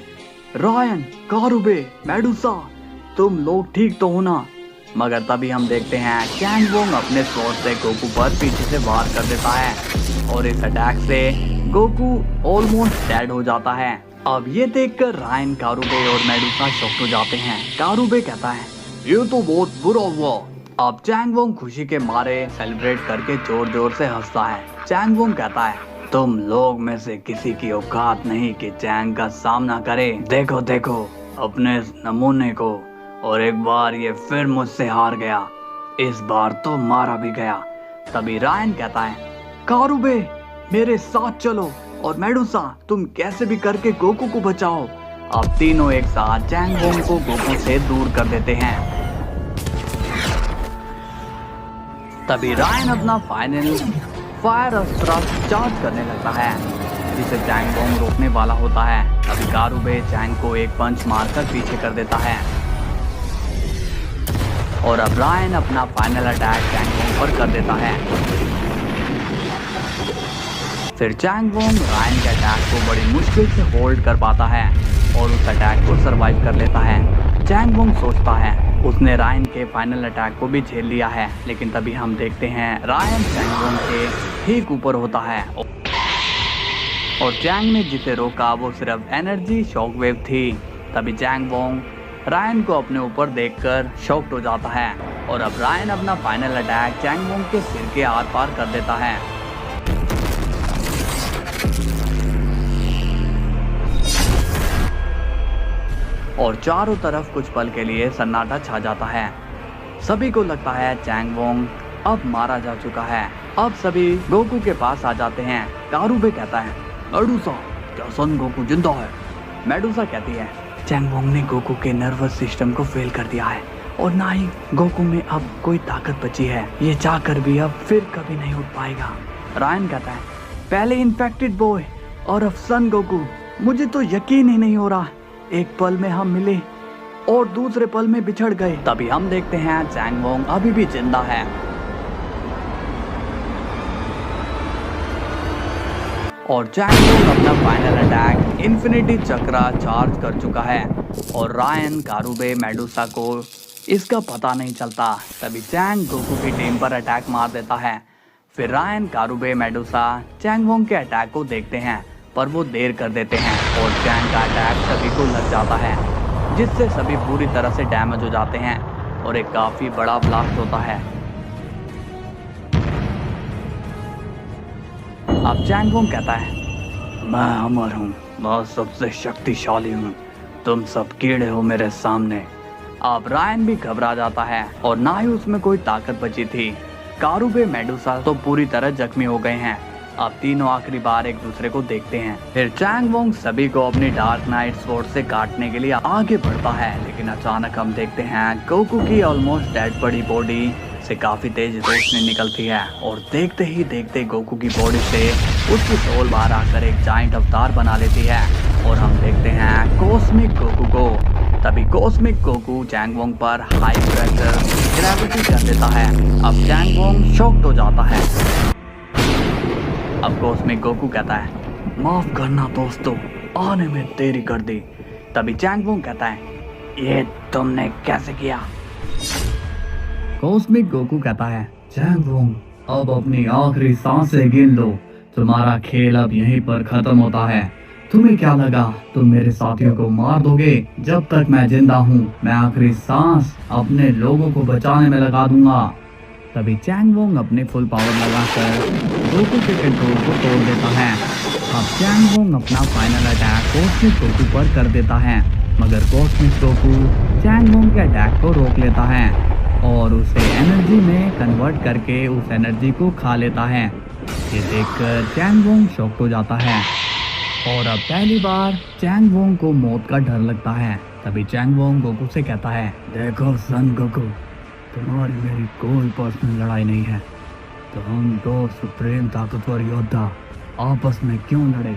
रायन कारुबे मेडुसा तुम लोग ठीक तो हो ना? मगर तभी हम देखते हैं चैंग वोंग अपने स्वॉर्ड से गोकू पर पीछे से वार कर देता है और इस अटैक से गोकू ऑलमोस्ट डेड हो जाता है। अब ये देखकर रायन कारुबे और मेडुसा शॉक हो जाते हैं। कारुबे कहता है, ये तो बहुत बुरा हुआ। अब चैंग वोंग खुशी के मारे सेलिब्रेट करके जोर जोर से हंसता है। चैंग वोंग कहता है, तुम लोग में से किसी की औकात नहीं कि चैंग का सामना करे। देखो देखो अपने नमूने को, और एक बार ये फिर मुझसे हार गया, इस बार तो मारा भी गया। तभी रायन कहता है, कारुबे मेरे साथ चलो और मेडुसा तुम कैसे भी करके गोकू को बचाओ। अब तीनों एक साथ चैंग वोंग को गोकू से दूर कर देते हैं। तभी रायन अपना फाइनल फायर अस्त्र चार्ज करने लगता है, जिसे चैंग वोंग रोकने वाला होता है। तभी कारुबे चैंग को एक पंच मारकर पीछे कर देता है और अब रायन अपना फाइनल अटैक चैंग वोंग पर कर देता है। फिर चैंग वोंग रायन के अटैक को बड़ी मुश्किल से होल्ड कर पाता है और उस अटैक को सरवाइव कर लेता है। चैंग वोंग सोचता है उसने रायन के फाइनल अटैक को भी झेल लिया है, लेकिन तभी हम देखते हैं रायन चैंग वोंग के ठीक ऊपर होता है और चैंग ने जिसे रोका वो सिर्फ एनर्जी शॉकवेव थी। तभी चैंग वोंग रायन को अपने ऊपर देखकर शॉक्ड हो जाता है और अब रायन अपना फाइनल अटैक चैंग वोंग के सिर के आर पार कर देता है। और चारों तरफ कुछ पल के लिए सन्नाटा छा जाता है। सभी को लगता है चैंग वोंग अब मारा जा चुका है। अब सभी गोकू के पास आ जाते हैं। कारुबे कहता है, मेडुसा क्या सन गोकू जिंदा है? मेडुसा कहती है, चैंग वोंग ने गोकू के नर्वस सिस्टम को फेल कर दिया है और ना ही गोकू में अब कोई ताकत बची है, ये चाहकर भी अब फिर कभी नहीं उठ पाएगा। रायन कहता है, पहले इन्फेक्टेड बॉय और अब सन गोकू, मुझे तो यकीन ही नहीं हो रहा, एक पल में हम मिले और दूसरे पल में बिछड़ गए। तभी हम देखते हैं चैंग वोंग अभी भी जिंदा है और चैंग वोंग अपना फाइनल अटैक इन्फिनिटी चक्रा चार्ज कर चुका है और रायन कारुबे मेडुसा को इसका पता नहीं चलता। तभी चैंग गोकू की टीम पर अटैक मार देता है। फिर रायन कारुबे मेडुसा चैंग वोंग के अटैक को देखते हैं, पर वो देर कर देते हैं और चैंग का अटैक सभी को लग जाता है, जिससे सभी पूरी तरह से डैमेज हो जाते हैं। और एक काफी बड़ा ब्लास्ट होता है। अब चैंग वोंग कहता है, मैं अमर हूँ, मैं सबसे शक्तिशाली हूँ, तुम सब कीड़े हो मेरे सामने। अब रायन भी घबरा जाता है और ना ही उसमें कोई ताकत बची थी। कारुबे मेडुसा तो पूरी तरह जख्मी हो गए हैं। अब तीनों आखिरी बार एक दूसरे को देखते हैं। फिर चैंग वोंग सभी को अपनी डार्क नाइट स्वॉर्ड से काटने के लिए आगे बढ़ता है, लेकिन अचानक हम देखते हैं गोकू की ऑलमोस्ट डेड बड़ी बॉडी से काफी तेज रोशनी निकलती है और देखते ही देखते गोकू की बॉडी से उसकी सोल बाहर आकर एक जाइंट अवतार बना लेती है और हम देखते हैं कॉस्मिक गोकू को। तभी कॉस्मिक गोकू चैंग वोंग पर हाई प्रेशर ग्रेविटी कर देता है। अब चैंग वोंग शॉक्ड हो जाता है। अब कॉस्मिक गोकू कहता है, माफ करना दोस्तों, आने में देरी कर दी। तभी चैंग वोंग कहता है, ये तुमने कैसे किया? कॉस्मिक गोकू कहता है, चैंग वोंग अब अपनी आखिरी सांसें गिन लो, तुम्हारा खेल अब यहीं पर खत्म होता है। तुम्हें क्या लगा तुम मेरे साथियों को मार दोगे? जब तक मैं जिंदा हूँ मैं आखिरी सांस अपने लोगों को बचाने में लगा दूंगा। तभी चैंग वोंग अपनी फुल पावर लगाकर गोकू के कंट्रोल को तोड़ देता है। अब चैंग वोंग अपना फाइनल अटैक कॉस्मिक गोकू पर कर देता है, मगर कॉस्मिक गोकू चैंग वोंग के अटैक को रोक लेता है और उसे एनर्जी में कन्वर्ट करके उस एनर्जी को खा लेता है। ये देखकर चैंग वोंग शॉक हो जाता है और अब पहली बार चैंग वोंग को मौत का डर लगता है। तभी चैंग वोंग गोकू से कहता है, देखो सन गोकू, तुम्हारी मेरी कोई पर्सनल लड़ाई नहीं है, तो हम दो सुप्रीम ताकतवर योद्धा आपस में क्यों लड़े?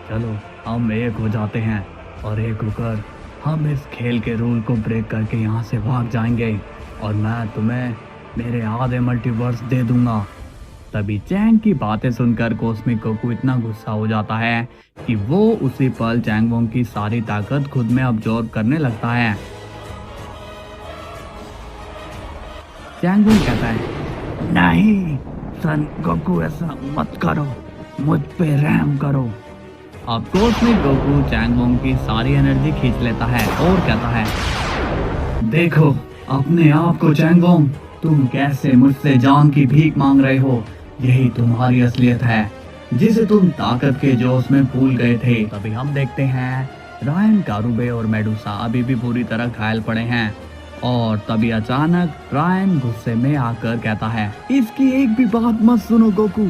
चलो हम एक हो जाते हैं और एक होकर हम इस खेल के रूल को ब्रेक करके यहाँ से भाग जाएंगे और मैं तुम्हें मेरे आधे मल्टीवर्स दे दूंगा। तभी चैंग की बातें सुनकर कॉस्मिक गोकू इतना गुस्सा हो जाता है कि वो उसी पल चैंग वोंग की सारी ताकत खुद में अब्जॉर्ब करने लगता है। चैंग वोंग कहता है, नहीं सन गोकू, ऐसा मत करो, मुझ पे रहम करो। अब कॉस्मिक गोकू चैंग वोंग की सारी एनर्जी खींच लेता है और कहता है, देखो अपने आप को चैंग वोंग, तुम कैसे मुझसे जान की भीख मांग रहे हो? यही तुम्हारी असलियत है जिसे तुम ताकत के जोश में भूल गए थे। तभी हम देखते हैं रायन, कारुबे और मेडुसा अभी भी पूरी तरह घायल पड़े हैं और तभी अचानक रायन गुस्से में आकर कहता है, इसकी एक भी बात मत सुनो गोकू।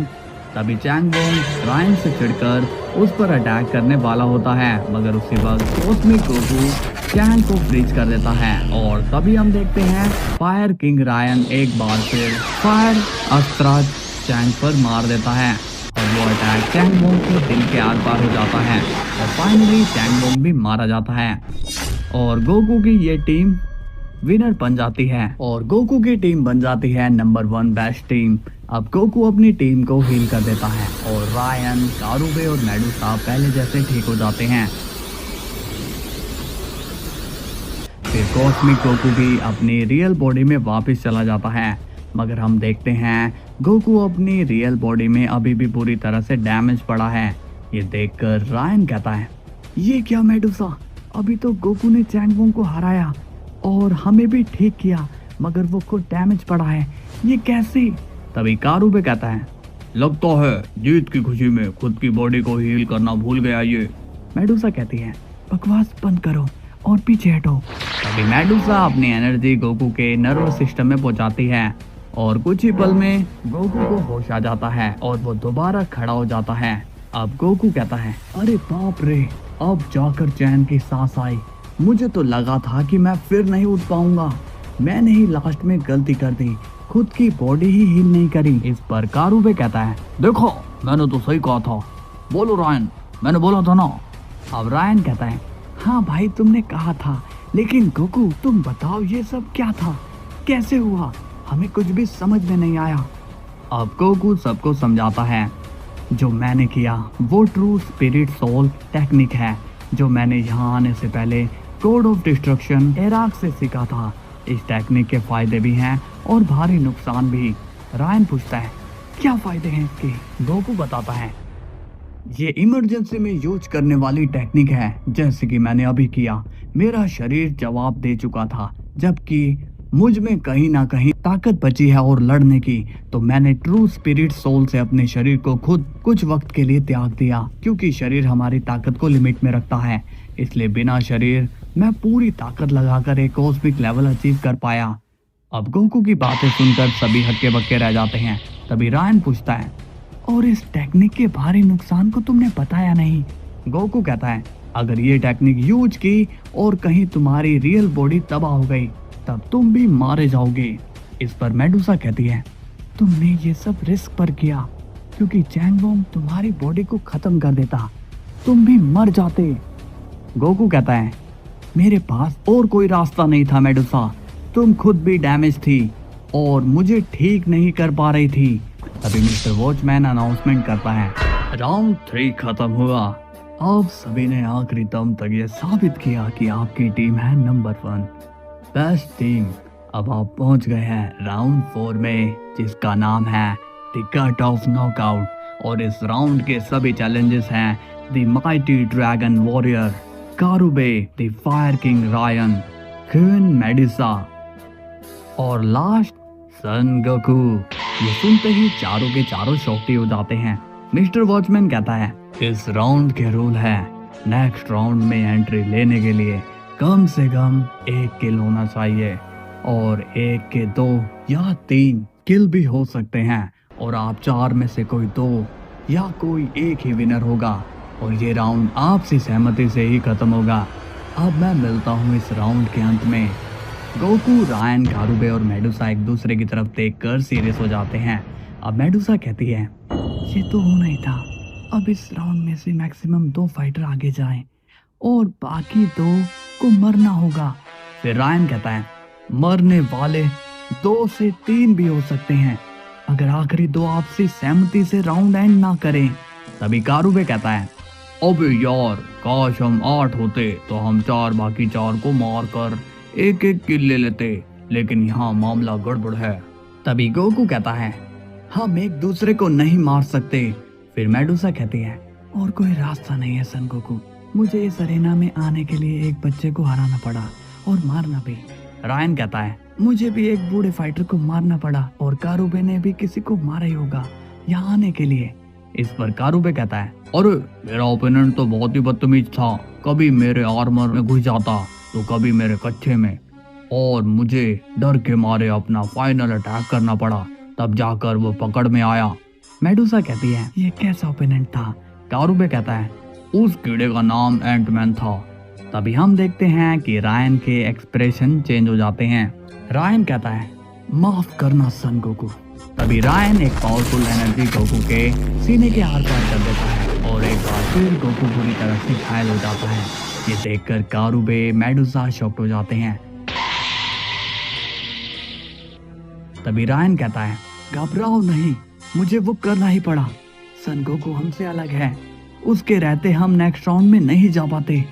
तभी चैंग वोंग रायन से चिढ़कर उस पर अटैक करने वाला होता है, मगर उसी वक्त कॉस्मिक गोकू चैंग को फ्रीज कर देता है और तभी हम देखते हैं फायर किंग रायन एक बार फिर फायर अस्त्र चैंग पर मार देता है और वो अटैक चैंग वोंग के दिल के आर पार हो जाता है और फाइनली चैंग वोंग भी मारा जाता है और गोकू की ये टीम विनर बन जाती है और गोकू की टीम बन जाती है नंबर 1 बेस्ट टीम। अब गोकू अपनी टीम को हील कर देता है और रायन, कारुबे और मेडुसा पहले जैसे ठीक हो जाते हैं। फिर कॉस्मिक गोकू भी अपनी रियल बॉडी में वापस चला जाता है, मगर हम देखते हैं गोकू अपनी रियल बॉडी में अभी भी पूरी तरह से डैमेज पड़ा है। ये देखकर रायन कहता है, ये क्या मेडुसा, अभी तो गोकू ने चैंग वोंग को हराया और हमें भी ठीक किया, मगर वो खुद डैमेज पड़ा है, ये कैसे? तभी कारुबे कहता है, लगता है जीत की खुशी में खुद की बॉडी को हील करना भूल गया ये। मेडुसा कहती है, बकवास बंद करो और पीछे हटो। तभी मेडुसा अपनी एनर्जी गोकू के नर्वस सिस्टम में पहुंचाती है और कुछ ही पल में गोकू को होश आ जाता है और वो दोबारा खड़ा हो जाता है। अब गोकू कहता है, अरे बाप रे, अब जाकर चैन की सांस आई, मुझे तो लगा था कि मैं फिर नहीं उठ पाऊंगा, मैंने ही लास्ट में गलती कर दी, खुद की बॉडी ही हील नहीं करी। इस पर कारुबे कहता है, देखो मैंने तो सही कहा था, बोलो रायन, मैंने बोला था ना। अब रायन कहता है, हाँ भाई तुमने कहा था, लेकिन गोकू तुम बताओ ये सब क्या था, कैसे हुआ, हमें कुछ भी समझ में नहीं आया। अब गोकू सबको समझाता है, जो मैंने किया वो ट्रू स्पिरिट सोल टेक्निक है, जो मैंने यहाँ आने से पहले कोड ऑफ डिस्ट्रक्शन इराक से सीखा था। इस टेक्निक के फायदे भी हैं और भारी नुकसान भी। रायन पूछता है, क्या फायदे हैं इसके? गोकू बताता है, ये इमरजेंसी में यूज करने वाली टेक्निक है, जैसे कि मैंने अभी किया। मेरा शरीर जवाब दे चुका था, जबकि मुझ में कहीं ना कहीं ताकत बची है और लड़ने की, तो मैंने ट्रू स्पिरिट सोल से अपने शरीर को खुद कुछ वक्त के लिए त्याग दिया, क्योंकि शरीर हमारी ताकत को लिमिट में रखता है। इसलिए बिना शरीर मैं पूरी ताकत लगाकर एक कॉस्मिक लेवल अचीव कर पाया। अब गोकू की बातें सुनकर सभी हक्के बक्के रह जाते हैं। तभी रायन पूछता है, और इस टेक्निक के भारी नुकसान को तुमने बताया नहीं? गोकू कहता है, अगर ये टेक्निक यूज की और कहीं तुम्हारी रियल बॉडी तबाह हो गई तब तुम भी मारे जाओगे। इस पर मेडुसा कहती है, तुमने ये सब रिस्क पर किया, क्योंकि चैंग वोंग तुम्हारी बॉडी को खत्म कर देता, तुम भी मर जाते। गोकू कहता है, मेरे पास और कोई रास्ता नहीं था मेडुसा, तुम खुद भी डैमेज थी और मुझे ठीक नहीं कर पा रही थी। तभी मिस्टर वॉचमैन अनाउंसमेंट करता है, राउंड 3 खत्म हुआ। आप सभी ने आखिरी दम तक ये साबित किया कि आपकी टीम है नंबर 1 बेस्ट टीम। अब आप पहुंच गए हैं राउंड 4 में, जिसका नाम है द कट ऑफ नॉकआउट। और इस राउंड के सभी चैलेंजेस हैं द माइटी ड्रैगन वॉरियर, कारुबे, the fire king Ryan, queen Medusa और लास्ट सन गोकू। ये सुनते ही चारों के चारों शॉक्ड हो जाते हैं। मिस्टर वॉचमैन कहता है, इस राउंड के रूल है, नेक्स्ट राउंड में एंट्री लेने के लिए कम से कम 1 किल होना चाहिए और 1 के 2 या 3 किल भी हो सकते हैं, और आप 4 में से कोई 2 या कोई 1 ही विनर होगा, और ये राउंड आपसी सहमति से ही खत्म होगा। अब मैं मिलता हूँ इस राउंड के अंत में। गोकू, रायन, कारुबे और मेडुसा एक दूसरे की तरफ देखकर सीरियस हो जाते हैं। अब मेडुसा कहती है, ये तो होना ही था, अब इस राउंड में से मैक्सिमम 2 फाइटर आगे जाएं और बाकी 2 को मरना होगा। फिर रायन कहता है, मरने वाले 2 से 3 भी हो सकते हैं, अगर आखिरी 2 आपसी सहमति से राउंड एंड ना करें। तभी कारुबे कहता है, अबे यार, काश हम 8 होते तो हम 4 बाकी 4 को मार कर 1-1 किल ले लेते, लेकिन यहाँ मामला गड़बड़ है। तभी गोकू कहता है, हम एक दूसरे को नहीं मार सकते। फिर मेडुसा कहती है, और कोई रास्ता नहीं है सन गोकू, मुझे इस अरेना में आने के लिए एक बच्चे को हराना पड़ा और मारना भी। रायन कहता है, मुझे भी एक बूढ़े फाइटर को मारना पड़ा और कारुबे ने भी किसी को मारा ही होगा यहाँ आने के लिए। इस पर कारुबे कहता है, अरे मेरा ओपोनेंट तो बहुत ही बदतमीज था, कभी मेरे आर्मर में घुस जाता तो कभी मेरे कच्चे में, और मुझे डर के मारे अपना फाइनल अटैक करना पड़ा, तब जाकर वो पकड़ में आया। मेडुसा कहती है, ये कैसा ओपोनेंट था? कारुबे कहता है, उस कीड़े का नाम एंटमैन था। तभी हम देखते हैं कि रायन के एक्सप्रेशन चेंज हो जाते हैं। रायन कहता है, माफ करना सन गोकू। तभी रायन एक पावरफुल एनर्जी गोकू के सीने के आर पार कर देता है और एक बार फिर गोकू पूरी तरह से घायल हो जाता है। ये देखकर कारुबे, मेडुसा शॉक्ड हो जाते हैं। तभी रायन कहता है, घबराओ नहीं, मुझे वो करना ही पड़ा। सन गोकू हमसे अलग है, उसके रहते हम नेक्स्ट राउंड में नहीं जा पाते।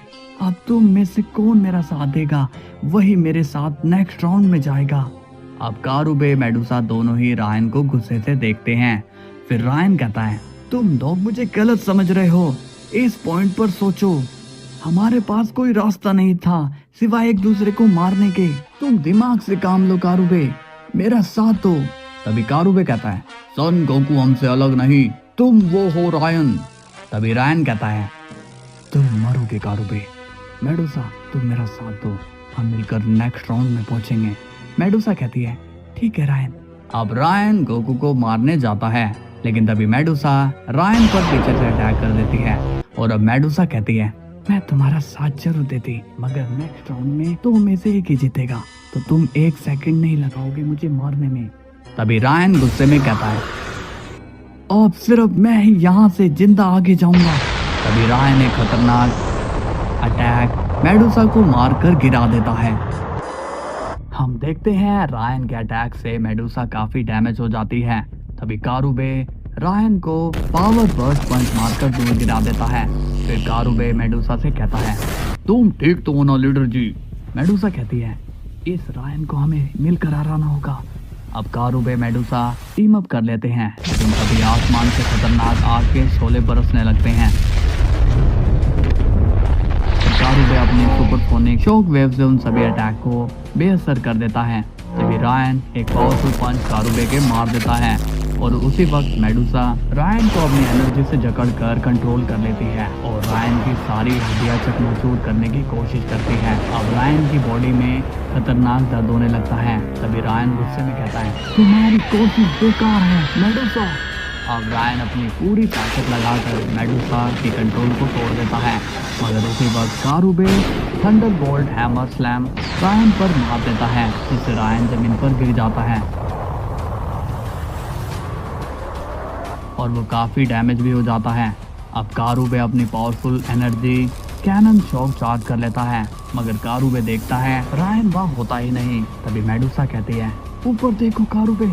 अब तुम में से कौन मेरा साथ देगा, वही मेरे साथ नेक्स्ट राउंड में जाएगा। अब कारुबे, मेडुसा दोनों ही रायन को गुस्से से देखते हैं। फिर रायन कहता है, तुम लोग मुझे गलत समझ रहे हो, इस पॉइंट पर सोचो, हमारे पास कोई रास्ता नहीं था सिवाय एक दूसरे को मारने के। तुम दिमाग से काम लो कारुबे, मेरा साथ दो। तभी कारुबे कहता है, सन गोकू हमसे अलग नहीं, तुम वो हो रायन। तभी रायन कहता है, तुम मरोगे कारुबे। मेडुसा, तुम मेरा साथ दो, हम मिलकर नेक्स्ट राउंड में पहुंचेंगे। मेडुसा कहती है, ठीक है रायन। अब रायन गोकू को मारने जाता है, लेकिन तभी मेडुसा रायन पर पीछे से अटैक कर देती है। और अब मेडुसा कहती है, मैं तुम्हारा साथ जरूर देती, मगर नेक्स्ट राउंड में तुम में से एक ही जीतेगा, तो तुम 1 सेकंड नहीं लगाओगे मुझे मारने में। तभी रायन गुस्से में कहता है, अब सिर्फ मैं ही यहाँ से जिंदा आगे जाऊंगा। तभी रायन एक खतरनाक अटैक मेडुसा को मारकर गिरा देता है। हम देखते हैं रायन के अटैक से मेडुसा काफी डैमेज हो जाती है। तभी कारुबे रायन को पावर बर्स्ट पंच मारकर दूर गिरा देता है। फिर कारुबे मेडुसा से कहता है, तुम ठीक तो हो ना लीडर जी? मेडुसा कहती है, इस रायन को हमें मिलकर हराना होगा। अब कारुबे, मेडुसा टीम अप कर लेते हैं, लेकिन तभी आसमान से खतरनाक आग के शोले बरसने लगते हैं। कारुबे अपनी सुपरसोनिक शॉक वेव से उन सभी अटैक को बेअसर कर देता है रायन एक पावरफुल पंच कारुबे के मार देता है और उसी वक्त मेडुसा रायन को अपनी एनर्जी से जकड़कर कंट्रोल कर लेती है और रायन की सारी हड्डियां चकनाचूर करने की कोशिश करती है। अब रायन की बॉडी में खतरनाक दर्द होने लगता है। तभी रायन गुस्से में कहता है, तुम्हारी कोशिश बेकार है मेडुसा। अब रायन अपनी पूरी ताकत लगाकर मेडुसा के कंट्रोल को तोड़ देता है, मगर उसी वक्त कारुबे थंडरबोल्ट हैमर स्लैम रायन पर मार देता है, जिससे रायन जमीन पर गिर जाता है और वो काफी डैमेज भी हो जाता है। अब कारुबे अपनी powerful energy cannon shock charge कर लेता है, मगर कारुबे देखता है रायन वहां होता ही नहीं। तभी मेडुसा कहती है, ऊपर देखो कारुबे।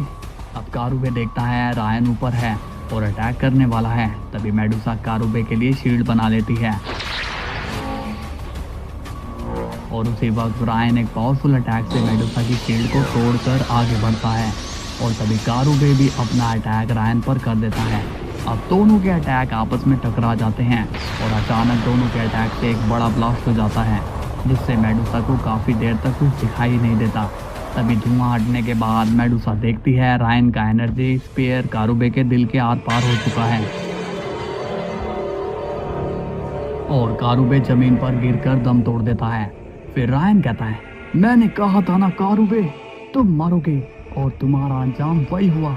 अब कारुबे देखता है रायन ऊपर है और अटैक करने वाला है। तभी मेडुसा कारुबे के लिए शील्ड बना लेती है और उसी वक्त रायन एक पावरफुल अटैक से मेडुसा की शील्ड को तोड़कर आगे बढ़ता है और तभी कारुबे भी अपना अटैक रायन पर कर देता है। अब दोनों के अटैक आपस में टकरा जाते हैं और अचानक दोनों के अटैक से एक बड़ा ब्लास्ट हो जाता है, जिससे मेडुसा को काफी देर तक कुछ दिखाई नहीं देता। तभी धुआं हटने के बाद मेडुसा देखती है रायन का एनर्जी स्पीयर कारुबे के दिल के आर पार हो चुका है और कारुबे जमीन पर गिरकर दम तोड़ देता है। फिर रायन कहता है, मैंने कहा था ना कारुबे, तुम मरोगे और तुम्हारा अंजाम वही हुआ।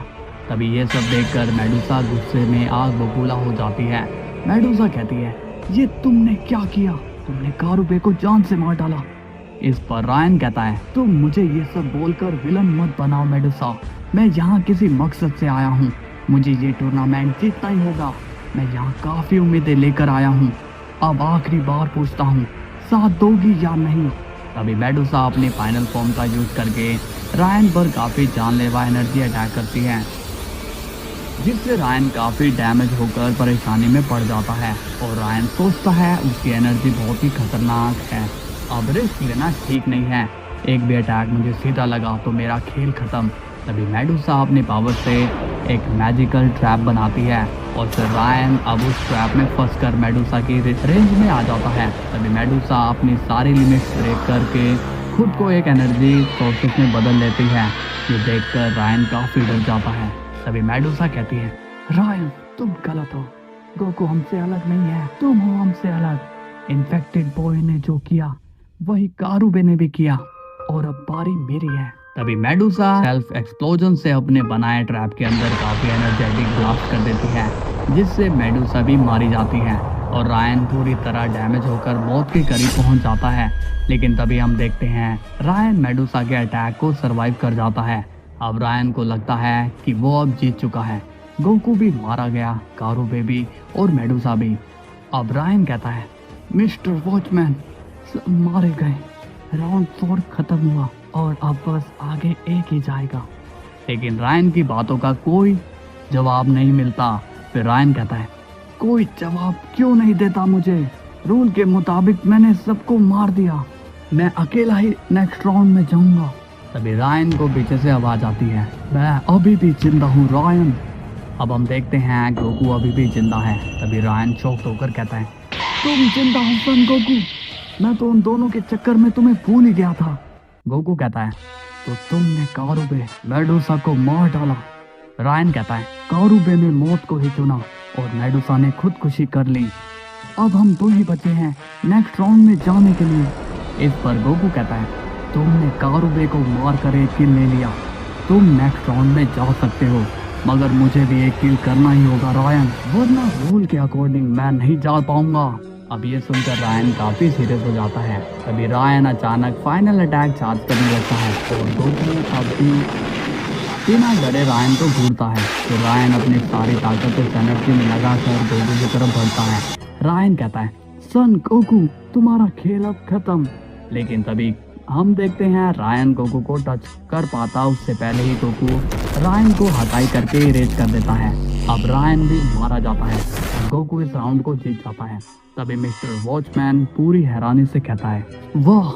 तभी ये सब देखकर मेडुसा गुस्से में आग बबूला हो जाती है। मेडुसा कहती है, ये तुमने क्या किया? तुमने कारुबे को जान से मार डाला। इस पर रायन कहता है, तुम मुझे ये सब बोलकर विलन मत बनाओ मेडुसा। मैं यहाँ किसी मकसद से आया हूँ, मुझे ये टूर्नामेंट जीतना ही होगा। मैं यहाँ काफी उम्मीदें लेकर आया हूँ। अब आखिरी बार पूछता हूँ, साथ दोगी या नहीं? तभी मेडुसा अपनी फाइनल फॉर्म का यूज करके रायन पर काफी जानलेवा एनर्जी अटैक करती है, जिससे रायन काफी डैमेज होकर परेशानी में पड़ जाता है और रायन सोचता है उसकी एनर्जी बहुत ही खतरनाक है, अब रिस्क लेना ठीक नहीं है। एक भी अटैक मुझे सीधा लगा तो मेरा खेल खत्म। तभी मेडुसा अपनी पावर से एक मैजिकल ट्रैप बनाती है और फिर रायन अब उस ट्रैप में फंसकर मेडुसा की रेंज में आ जाता है। तभी मेडुसा अपनी सारी लिमिट्स ब्रेक करके खुद को एक एनर्जी सोर्सेस में बदल लेती है। ये देखकर रायन काफी डर जाता है। तभी मेडुसा कहती है, रायन तुम गलत हो, गोकू हमसे अलग नहीं है, तुम हो हमसे अलग। इन्फेक्टेड बॉय ने जो किया वही कारुबे ने भी किया और अब बारी मेरी है। तभी मेडुसा सेल्फ एक्सप्लोजन से अपने बनाए ट्रैप के अंदर काफी एनर्जेटिक ब्लास्ट कर देती है, जिससे मेडुसा भी मारी जाती है और रायन पूरी तरह डैमेज होकर मौत के करीब पहुंच जाता है। लेकिन तभी हम देखते हैं रायन मेडुसा के अटैक को सरवाइव कर जाता है। अब रायन को लगता है कि वो अब जीत चुका है। गोकू भी मारा गया, कारुबे भी और मेडुसा भी। अब रायन कहता है, मिस्टर वॉचमैन सब मारे गए, राउंड 4 खत्म हुआ और अब बस आगे एक ही जाएगा। लेकिन रायन की बातों का कोई जवाब नहीं मिलता। फिर रायन कहता है, कोई जवाब क्यों नहीं देता मुझे? रूल के मुताबिक मैंने सबको मार दिया, मैं अकेला ही नेक्स्ट राउंड में जाऊंगा। तभी रायन को पीछे से आवाज आती है, मैं अभी भी जिंदा हूँ रायन। अब हम देखते हैं गोकू अभी भी जिंदा है। तभी रायन चौंक होकर कहता है, तुम जिंदा हो सन गोकू, मैं तो उन दोनों के चक्कर में तुम्हें भूल ही गया था। गोकू कहता है, तो तुमने कारुबे मेडुसा को मार डाला। रायन कहता है, कारुबे ने मौत को ही चुना और मेडुसा ने खुदकुशी कर ली। अब हम दो ही बचे हैं नेक्स्ट राउंड में जाने के लिए। इस पर गोकू कहता है, तुमने कारुबे को मार कर एक किल ले लिया, तुम नेक्स्ट राउंड में जा सकते हो, मगर मुझे भी एक किल करना ही होगा रायन, वरना रूल के अकॉर्डिंग मैं नहीं जा पाऊंगा। अब ये सुनकर रायन काफी सीरियस हो जाता है। तभी रायन अचानक फाइनल अटैक चार्ज करने लगता है और गोकू अब भी बिना डरे रायन को घूरता है। तो रायन अपनी सारी ताकत उस एनर्जी में लगाकर गोकू की तरफ बढ़ता है। रायन कहता है, सन गोकू तुम्हारा खेल अब खत्म। लेकिन तभी हम देखते हैं रायन गोकू को टच कर पाता उससे पहले ही गोकू रायन को हटाई करके इरेज कर देता है। अब रायन भी मारा जाता है, गोकू इस राउंड को जीत जाता है। तभी मिस्टर वॉचमैन पूरी हैरानी से कहता है, वाह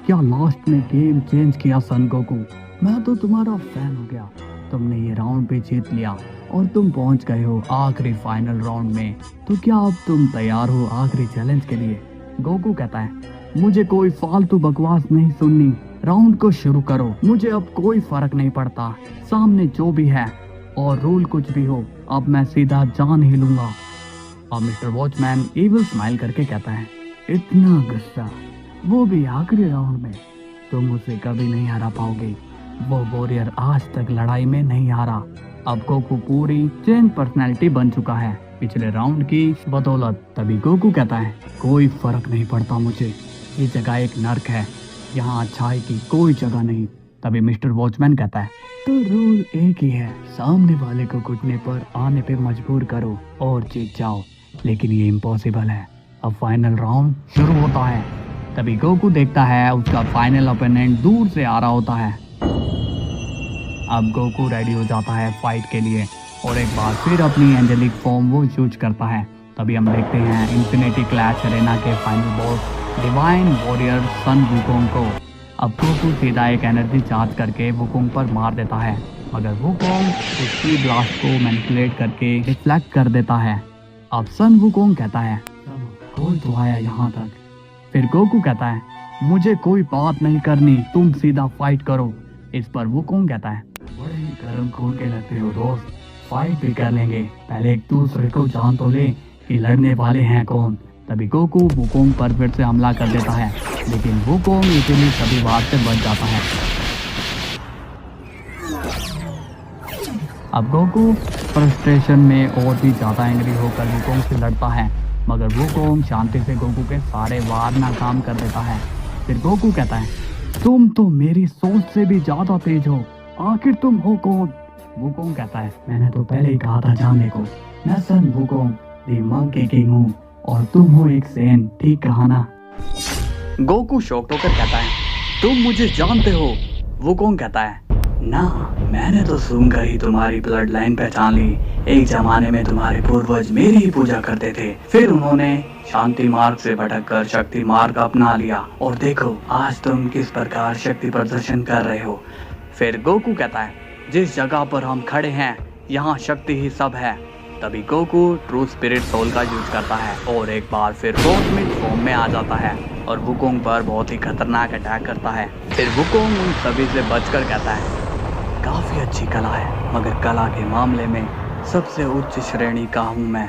क्या लास्ट में गेम चेंज किया सन गोकू, मैं तो तुम्हारा फैन हो गया। तुमने ये राउंड भी जीत लिया और तुम पहुंच गए हो आखिरी फाइनल राउंड में, तो क्या अब तुम तैयार हो आखिरी चैलेंज के लिए? गोकू कहता है, मुझे कोई फालतू बकवास नहीं सुननी, राउंड को शुरू करो, मुझे अब कोई फर्क नहीं पड़ता सामने जो भी है और रूल कुछ भी हो, अब मैं सीधा जान ही लूंगा। अब मिस्टर वॉचमैन इविल स्माइल करके कहता है, इतना गुस्सा, वो भी आखिरी राउंड में, तुम उसे कभी नहीं हरा पाओगे। वो वॉरियर आज तक लड़ाई में नहीं हारा। अब गोकू पूरी चेंज पर्सनैलिटी बन चुका है पिछले राउंड की बदौलत। तभी गोकू कहता है, कोई फर्क नहीं पड़ता मुझे, ये जगह एक नर्क है, यहाँ अच्छाई की कोई जगह नहीं। तभी मिस्टर वॉचमैन कहता है, तो रूल एक ही है, सामने वाले को घुटने पर आने पे मजबूर करो और जीत जाओ, लेकिन ये इम्पॉसिबल है। अब फाइनल राउंड शुरू होता है। तभी गोकू देखता है उसका फाइनल ओपोनेंट दूर से आ रहा होता है। अब गोकू रेडी हो जाता है फाइट के लिए और एक बार फिर अपनी एंजेलिक फॉर्म वो यूज करता है। तभी हम देखते हैं इन्फिनिटी क्लैश अरेना के फाइनल बॉस डिवाइन वॉरियर सन वुकोंग को। अब गोकू सीधा एक एनर्जी चार्ज करके वुकोंग पर मार देता है, मगर वुकोंग उसकी ब्लास्ट को मैनिपुलेट करके डिफ्लेक्ट कर देता है। अब सन वुकोंग कहता है, कोई तो आया यहाँ तक। फिर गोकू कहता है, मुझे कोई बात नहीं करनी, तुम सीधा फाइट करो। इस पर वुकोंग कहता है, बड़े ही गर्म खून के लगते हो दोस्त, फाइट भी कर लेंगे, पहले एक दूसरे को जान तो ले कि लड़ने वाले हैं कौन। तभी गोकू वुकोंग पर फिर से हमला कर देता है, लेकिन वुकोंग इसीलिए सभी बात से बच जाता है। अब गोकू फ्रस्ट्रेशन में और भी ज्यादा एंग्री होकर वुकोंग से लड़ता है, मगर वुकोंग शांति से गोकू के सारे वार नाकाम कर देता है। फिर गोकू कहता है, तुम तो मेरी सोच से भी ज्यादा तेज हो, आखिर तुम हो कौन? वुकोंग कहता है, मैंने तो पहले ही कहा था जानने को, मैं सन वुकोंग द मंकी किंग हूँ और तुम हो एक सेन, ठीक कहा ना? गोकू शॉक्ड होकर कहता है, तुम मुझे जानते हो? वुकोंग कहता है, ना, मैंने तो सुनकर ही तुम्हारी ब्लड लाइन पहचान ली। एक जमाने में तुम्हारे पूर्वज मेरी ही पूजा करते थे, फिर उन्होंने शांति मार्ग से भटककर शक्ति मार्ग अपना लिया और देखो आज तुम किस प्रकार शक्ति प्रदर्शन कर रहे हो। फिर गोकू कहता है, जिस जगह पर हम खड़े हैं यहाँ शक्ति ही सब है। तभी गोकू ट्रू स्पिरिट सोल का यूज करता है और एक बार फिर कॉस्मिक फॉर्म में आ जाता है और वुकोंग पर बहुत ही खतरनाक अटैक करता है। फिर वुकोंग उन सभी से बचकर कहता है, काफी अच्छी कला है, मगर कला के मामले में सबसे उच्च श्रेणी का हूँ मैं।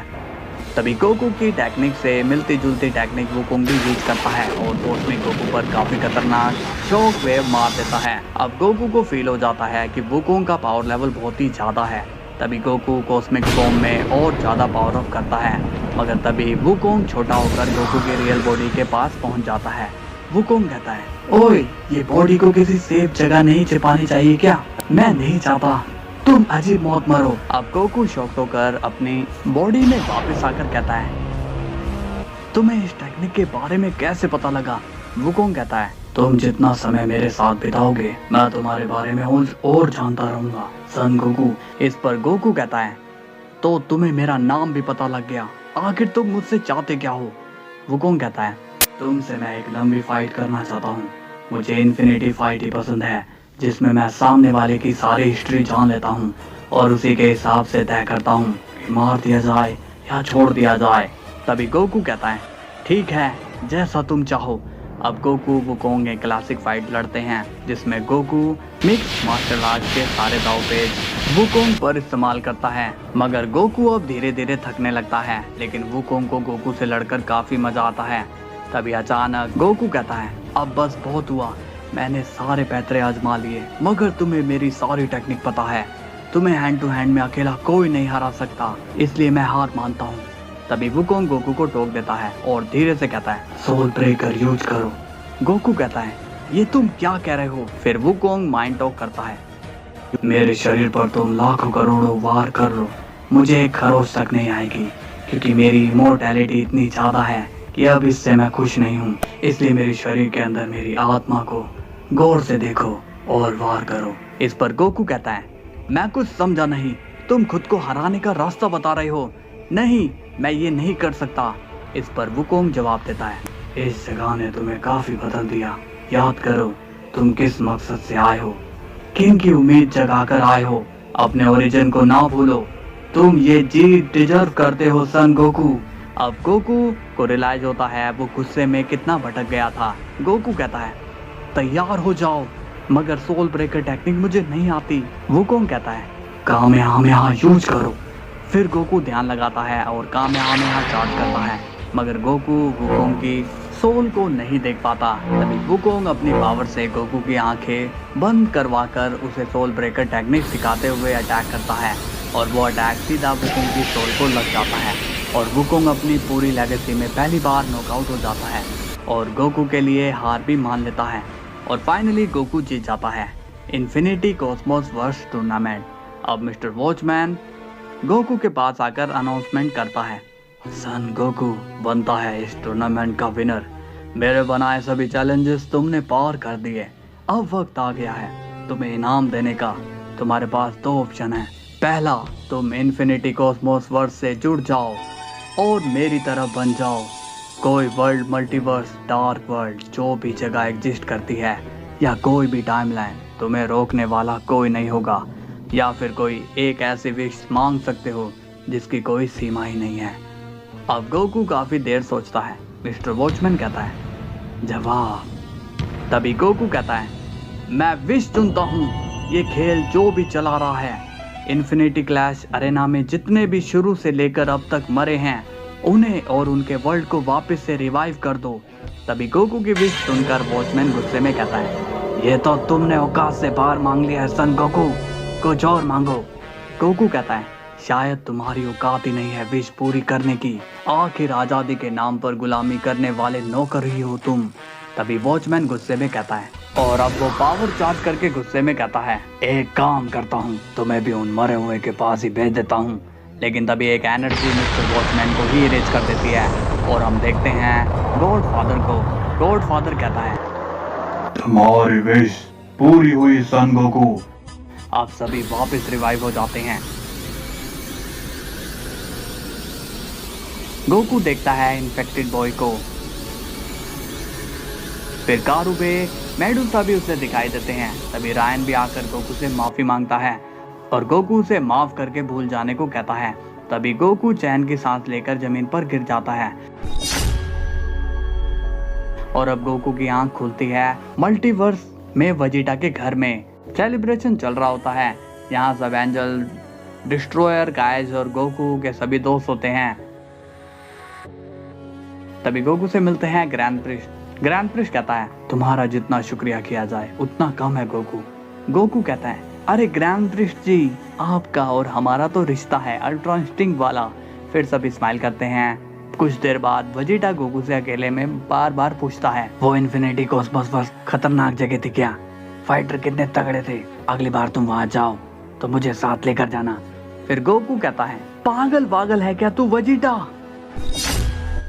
तभी गोकू की टेक्निक से मिलती जुलती टेक्निक वुकोंग भी यूज करता है और कॉस्मिक गोकू पर काफी खतरनाक शॉक वेव मार देता है। अब गोकू को फील हो जाता है कि वुकोंग का पावर लेवल बहुत ही ज्यादा है। तभी गोकू कॉस्मिक फॉर्म में और ज्यादा पावर अप करता है, मगर तभी वुकोंग छोटा होकर गोकू की रियल बॉडी के पास पहुंच जाता है। वुकोंग कहता है, ओए, ये बॉडी को किसी सेफ जगह नहीं छिपानी चाहिए क्या? मैं नहीं चाहता तुम अजीब मौत मरो। अब गोकू शॉक्ड होकर अपनी बॉडी में वापस आकर कहता है, तुम्हें इस टेक्निक के बारे में कैसे पता लगा? वुकोंग कहता है, तुम जितना समय मेरे साथ बिताओगे मैं तुम्हारे बारे में और जानता रहूंगा सन गोकू। इस पर गोकू कहता है, तो तुम्हें मेरा नाम भी पता लग गया, आखिर तुम मुझसे चाहते क्या हो? वुकोंग कहता है, तुमसे मैं एक लंबी फाइट करना चाहता हूँ। मुझे इन्फिनिटी फाइट ही पसंद है, जिसमें मैं सामने वाले की सारी हिस्ट्री जान लेता हूँ और उसी के हिसाब से तय करता हूँ कि मार दिया जाए या छोड़ दिया जाए। तभी गोकू कहता है, ठीक है, जैसा तुम चाहो। अब गोकू वुकोंग एक क्लासिक फाइट लड़ते हैं, जिसमें गोकू मिक्स मार्शल आर्ट के सारे दाव पेच वुकोंग पर इस्तेमाल करता है, मगर गोकू अब धीरे धीरे थकने लगता है, लेकिन वुकोंग को गोकू से लड़कर काफी मजा आता है। तभी अचानक गोकू कहता है, अब बस बहुत हुआ, मैंने सारे पैतरे आजमा लिए, मगर तुम्हें मेरी सारी टेक्निक पता है, तुम्हें हैंड टू हैंड में अकेला कोई नहीं हरा सकता, इसलिए मैं हार मानता हूँ। तभी वुकोंग गोकू को टोक देता है और धीरे से कहता है, सोल ब्रेकर यूज करो। गोकू कहता है, ये तुम क्या कह रहे हो? फिर वुकोंग माइंड टॉक करता है, मेरे शरीर पर तुम लाखों करोड़ों वार कर लो, मुझे एक खरोच तक नहीं आएगी, क्योंकि मेरी इमोर्टैलिटी इतनी ज्यादा है कि अब इससे मैं खुश नहीं हूँ। इसलिए मेरे शरीर के अंदर मेरी आत्मा को गौर से देखो और वार करो। इस पर गोकू कहता है, मैं कुछ समझा नहीं, तुम खुद को हराने का रास्ता बता रहे हो? नहीं, मैं ये नहीं कर सकता। इस पर वुकोंग जवाब देता है, इस जगह ने तुम्हें काफी बदल दिया, याद करो तुम किस मकसद से आए हो, किन की उम्मीद जगा कर आए हो, अपने ओरिजिन को ना भूलो, तुम ये जीत डिजर्व करते हो सन गोकू। अब गोकू को रियलाइज होता है वो गुस्से में कितना भटक गया था। गोकू कहता है, तैयार हो जाओ। मगर सोल ब्रेकर टेक्निक मुझे नहीं आती। वुकोंग कहता है कामेहामेहा यूज करो। फिर गोकू ध्यान लगाता है और कामेहामेहा चार्ज करता है, मगर गोकू वुकोंग की सोल को नहीं देख पाता। तभी वुकोंग अपनी पावर से गोकू की आंखें बंद करवाकर उसे सोल ब्रेकर टेक्निक सिखाते हुए अटैक करता है और वो अटैक सीधा वुकोंग की सोल को लग जाता है और वुकोंग अपनी पूरी लेगेसी में पहली बार नॉकआउट हो जाता है और गोकू के लिए हार भी मान लेता है और फाइनली गोकू जीत जाता है इन्फिनिटी कॉस्मोस वर्स टूर्नामेंट। अब मिस्टर वॉचमैन गोकू के पास आकर अनाउंसमेंट करता है, सन गोकू बनता है इस टूर्नामेंट का विनर। मेरे बनाए सभी चैलेंजेस तुमने पार कर दिए। अब वक्त आ गया है तुम्हें इनाम देने का। तुम्हारे पास दो ऑप्शन है। पहला, तुम इन्फिनिटी कॉस्मोस वर्स से जुड़ जाओ और मेरी तरफ बन जाओ। कोई वर्ल्ड, मल्टीवर्स, डार्क वर्ल्ड, जो भी जगह एग्जिस्ट करती है या कोई भी टाइमलाइन, तुम्हें रोकने वाला कोई नहीं होगा। या फिर कोई एक ऐसी विश मांग सकते हो जिसकी कोई सीमा ही नहीं है। अब गोकू काफी देर सोचता है। मिस्टर वॉचमैन कहता है जवाब। तभी गोकू कहता है मैं विश चुनता हूँ। ये खेल जो भी चला रहा है, इन्फिनिटी क्लैश अरेना में जितने भी शुरू से लेकर अब तक मरे हैं, उन्हें और उनके वर्ल्ड को वापस से रिवाइव कर दो। तभी गोकू की विश सुनकर वॉचमैन गुस्से में कहता है ये तो तुमने औकात से बाहर मांग लिया है सन गोकू, कुछ और मांगो। गोकू कहता है शायद तुम्हारी औकात ही नहीं है विश पूरी करने की। आखिर आजादी के नाम पर गुलामी करने वाले नौकर ही हो तुम। तभी वॉचमैन गुस्से में कहता है और अब वो पावर चार्ज करके गुस्से में कहता है एक काम करता हूँ, तुम्हें भी उन मरे हुए के पास ही भेज देता हूँ। लेकिन तभी एक एनर्जी मिस्टर वॉचमैन को ही इरेज कर देती है और हम देखते हैं गॉडफादर को। गॉडफादर कहता है तुम्हारी विश पूरी हुई सन गोकू। आप सभी वापस रिवाइव हो जाते हैं। गोकू देखता है इन्फेक्टेड बॉय को। फिर कारुबे, मेडुसा भी उसे दिखाई देते हैं। तभी रायन भी आकर गोकू से माफी मांगता है और गोकू उसे माफ करके भूल जाने को कहता है। तभी गोकू चैन की सांस लेकर जमीन पर गिर जाता है और अब गोकू की आंख खुलती है। मल्टीवर्स में वजीटा के घर में सेलिब्रेशन चल रहा होता है। यहाँ सब एंजल, डिस्ट्रॉयर, गाइज और गोकू के सभी दोस्त होते हैं। तभी गोकू से मिलते हैं ग्रैंड प्रिस्ट। ग्रैंड प्रिस्ट कहता है तुम्हारा जितना शुक्रिया किया जाए उतना कम है गोकू। गोकू कहता है अरे ग्रैंड प्रिस्ट जी, आपका और हमारा तो रिश्ता है अल्ट्रा इंस्टिंक्ट वाला। फिर सब स्माइल करते हैं। कुछ देर बाद वजीटा गोकू से अकेले में बार बार पूछता है वो इन्फिनिटी कॉस्मोस वर्स खतरनाक जगह थी क्या? फाइटर कितने तगड़े थे? अगली बार तुम वहां जाओ तो मुझे साथ लेकर जाना। फिर गोकू कहता है पागल है क्या तू वजीटा?